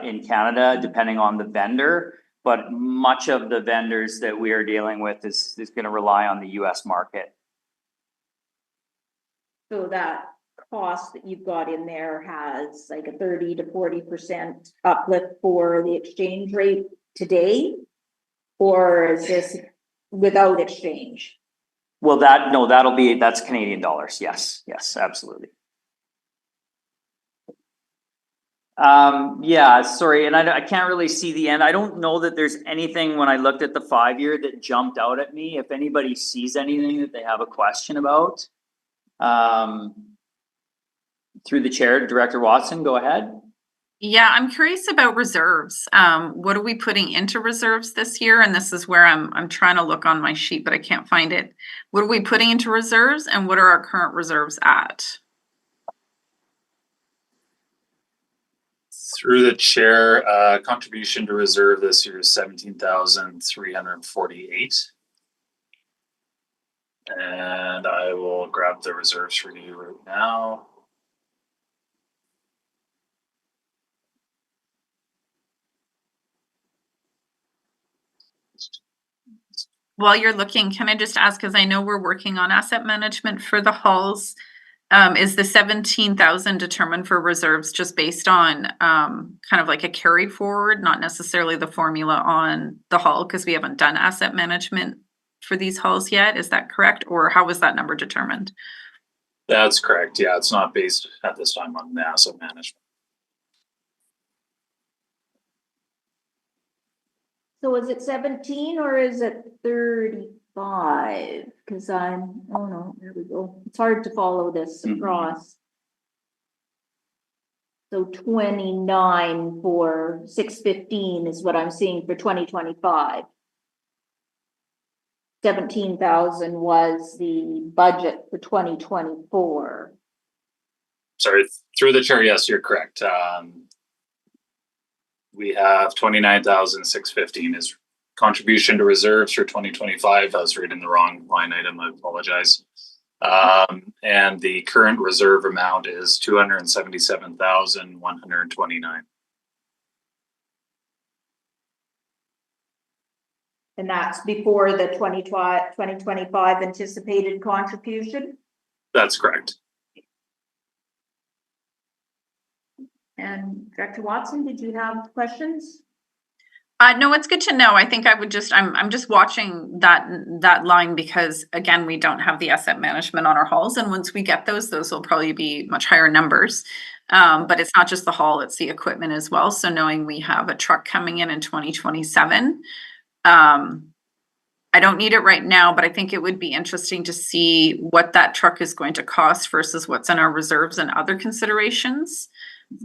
in Canada depending on the vendor, but much of the vendors that we are dealing with is gonna rely on the US market. So that cost that you've got in there has like a 30 to 40% uplift for the exchange rate today? Or is this without exchange? Well, that's Canadian dollars. Yes, yes, absolutely. Yeah, sorry, and I can't really see the end. I don't know that there's anything when I looked at the 5-year that jumped out at me. If anybody sees anything that they have a question about, through the chair, Director Watson, go ahead. Yeah, I'm curious about reserves. What are we putting into reserves this year? And this is where I'm trying to look on my sheet, but I can't find it. What are we putting into reserves and what are our current reserves at? Through the chair, contribution to reserve this year is 17,348. And I will grab the reserves for you right now. While you're looking, can I just ask, because I know we're working on asset management for the halls, is the 17,000 determined for reserves just based on kind of like a carry forward, not necessarily the formula on the hall, because we haven't done asset management for these halls yet, is that correct? Or how was that number determined? That's correct. Yeah, it's not based at this time on the asset management. So is it 17 or is it 35? Because oh no, there we go. It's hard to follow this across. So 29 for 615 is what I'm seeing for 2025. 17,000 was the budget for 2024. Sorry, through the chair, yes, you're correct. We have 29,615 is contribution to reserves for 2025. I was reading the wrong line item. I apologize. And the current reserve amount is 277,129. And that's before the 2025 anticipated contribution? That's correct. And Director Watson, did you have questions? No, it's good to know. I think I'm just watching that line because again, we don't have the asset management on our halls. And once we get those will probably be much higher numbers. But it's not just the hall, it's the equipment as well. So knowing we have a truck coming in 2027, I don't need it right now, but I think it would be interesting to see what that truck is going to cost versus what's in our reserves and other considerations.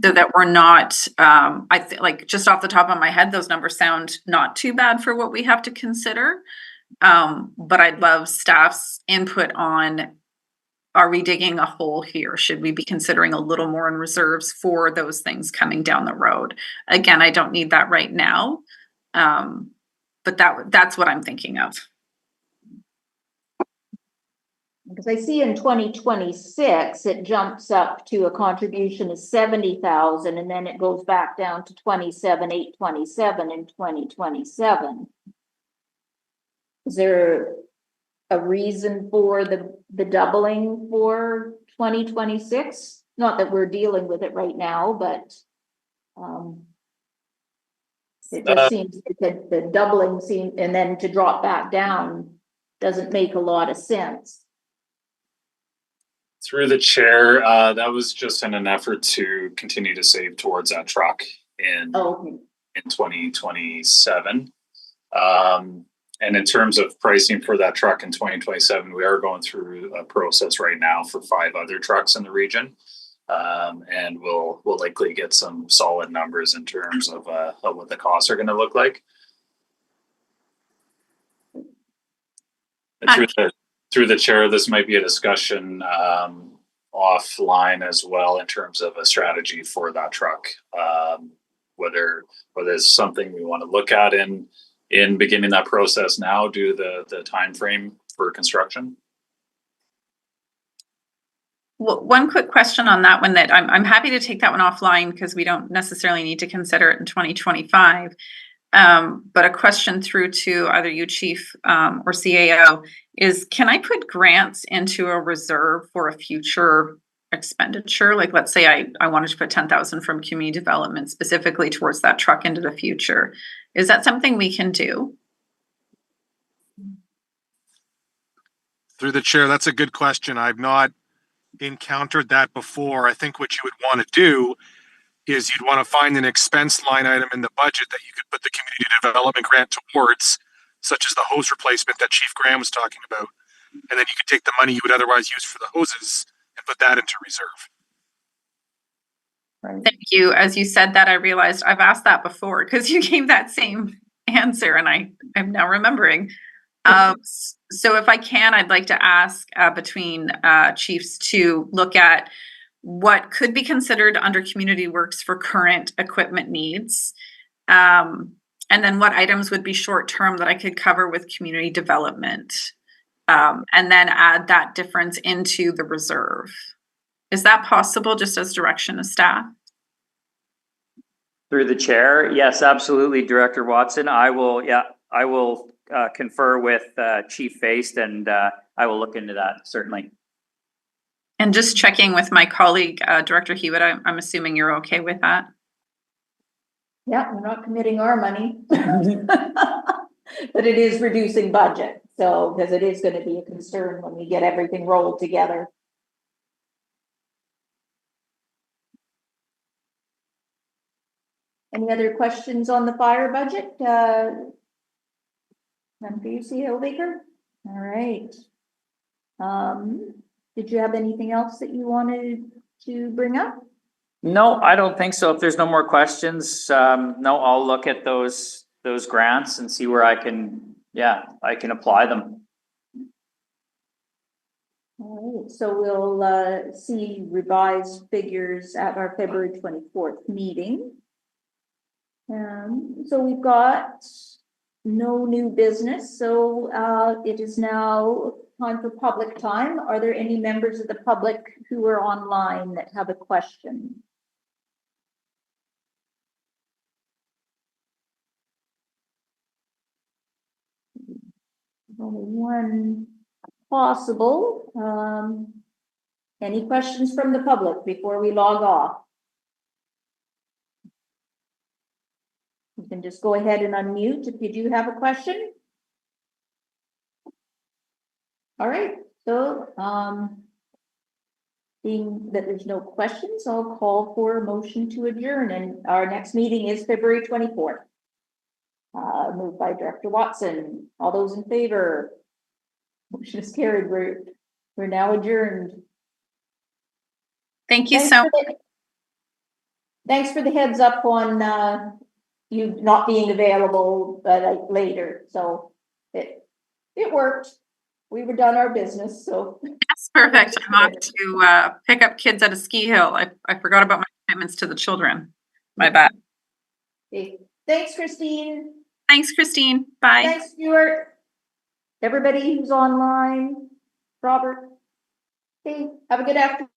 So that we're not, like just off the top of my head, those numbers sound not too bad for what we have to consider. But I'd love staff's input on, are we digging a hole here? Should we be considering a little more in reserves for those things coming down the road? Again, I don't need that right now. But that's what I'm thinking of. Because I see in 2026, it jumps up to a contribution of 70,000 and then it goes back down to 27,827 in 2027. Is there a reason for the doubling for 2026? Not that we're dealing with it right now, but it just seems that the doubling and then to drop back down doesn't make a lot of sense. Through the chair, that was just in an effort to continue to save towards that truck in 2027. And in terms of pricing for that truck in 2027, we are going through a process right now for 5 other trucks in the region. And we'll likely get some solid numbers in terms of what the costs are going to look like. Through the chair, this might be a discussion offline as well in terms of a strategy for that truck. whether it's something we want to look at in beginning that process now due to the time frame for construction. Well, one quick question on that one that I'm happy to take that one offline because we don't necessarily need to consider it in 2025. But a question through to either you, Chief, or CAO is, can I put grants into a reserve for a future expenditure? Like, let's say I wanted to put 10,000 from community development specifically towards that truck into the future. Is that something we can do? Through the chair, that's a good question. I've not encountered that before. I think what you would want to do is you'd want to find an expense line item in the budget that you could put the community development grant towards, such as the hose replacement that Chief Graham was talking about. And then you could take the money you would otherwise use for the hoses and put that into reserve. Thank you. As you said that, I realized I've asked that before because you gave that same answer and I'm now remembering. So if I can, I'd like to ask between chiefs to look at what could be considered under community works for current equipment needs. And then what items would be short term that I could cover with community development. And then add that difference into the reserve. Is that possible, just as direction of staff? Through the chair, yes, absolutely, Director Watson. I will confer with Chief Feist, and I will look into that, certainly. And just checking with my colleague, Director Hewitt, I'm assuming you're okay with that? Yeah, we're not committing our money, but it is reducing budget. So, because it is going to be a concern when we get everything rolled together. Any other questions on the fire budget? None for you, CAO Baker? All right. Did you have anything else that you wanted to bring up? No, I don't think so. If there's no more questions, no, I'll look at those grants and see where I can apply them. All right, so we'll see revised figures at our February 24th meeting. So we've got no new business, so it is now time for public time. Are there any members of the public who are online that have a question? Only one possible. Any questions from the public before we log off? You can just go ahead and unmute if you do have a question. All right, so being that there's no questions, I'll call for a motion to adjourn, and our next meeting is February 24th. Moved by Director Watson. All those in favor? Motion is carried. We're now adjourned. Thank you so much. Thanks for the heads up on you not being available later. So it worked. We were done our business. So that's perfect. I'm off to pick up kids at a ski hill. I forgot about my commitments to the children. My bad. Okay. Thanks, Christine. Thanks, Christine. Bye. Thanks, Stuart. Everybody who's online. Robert. Hey, have a good afternoon.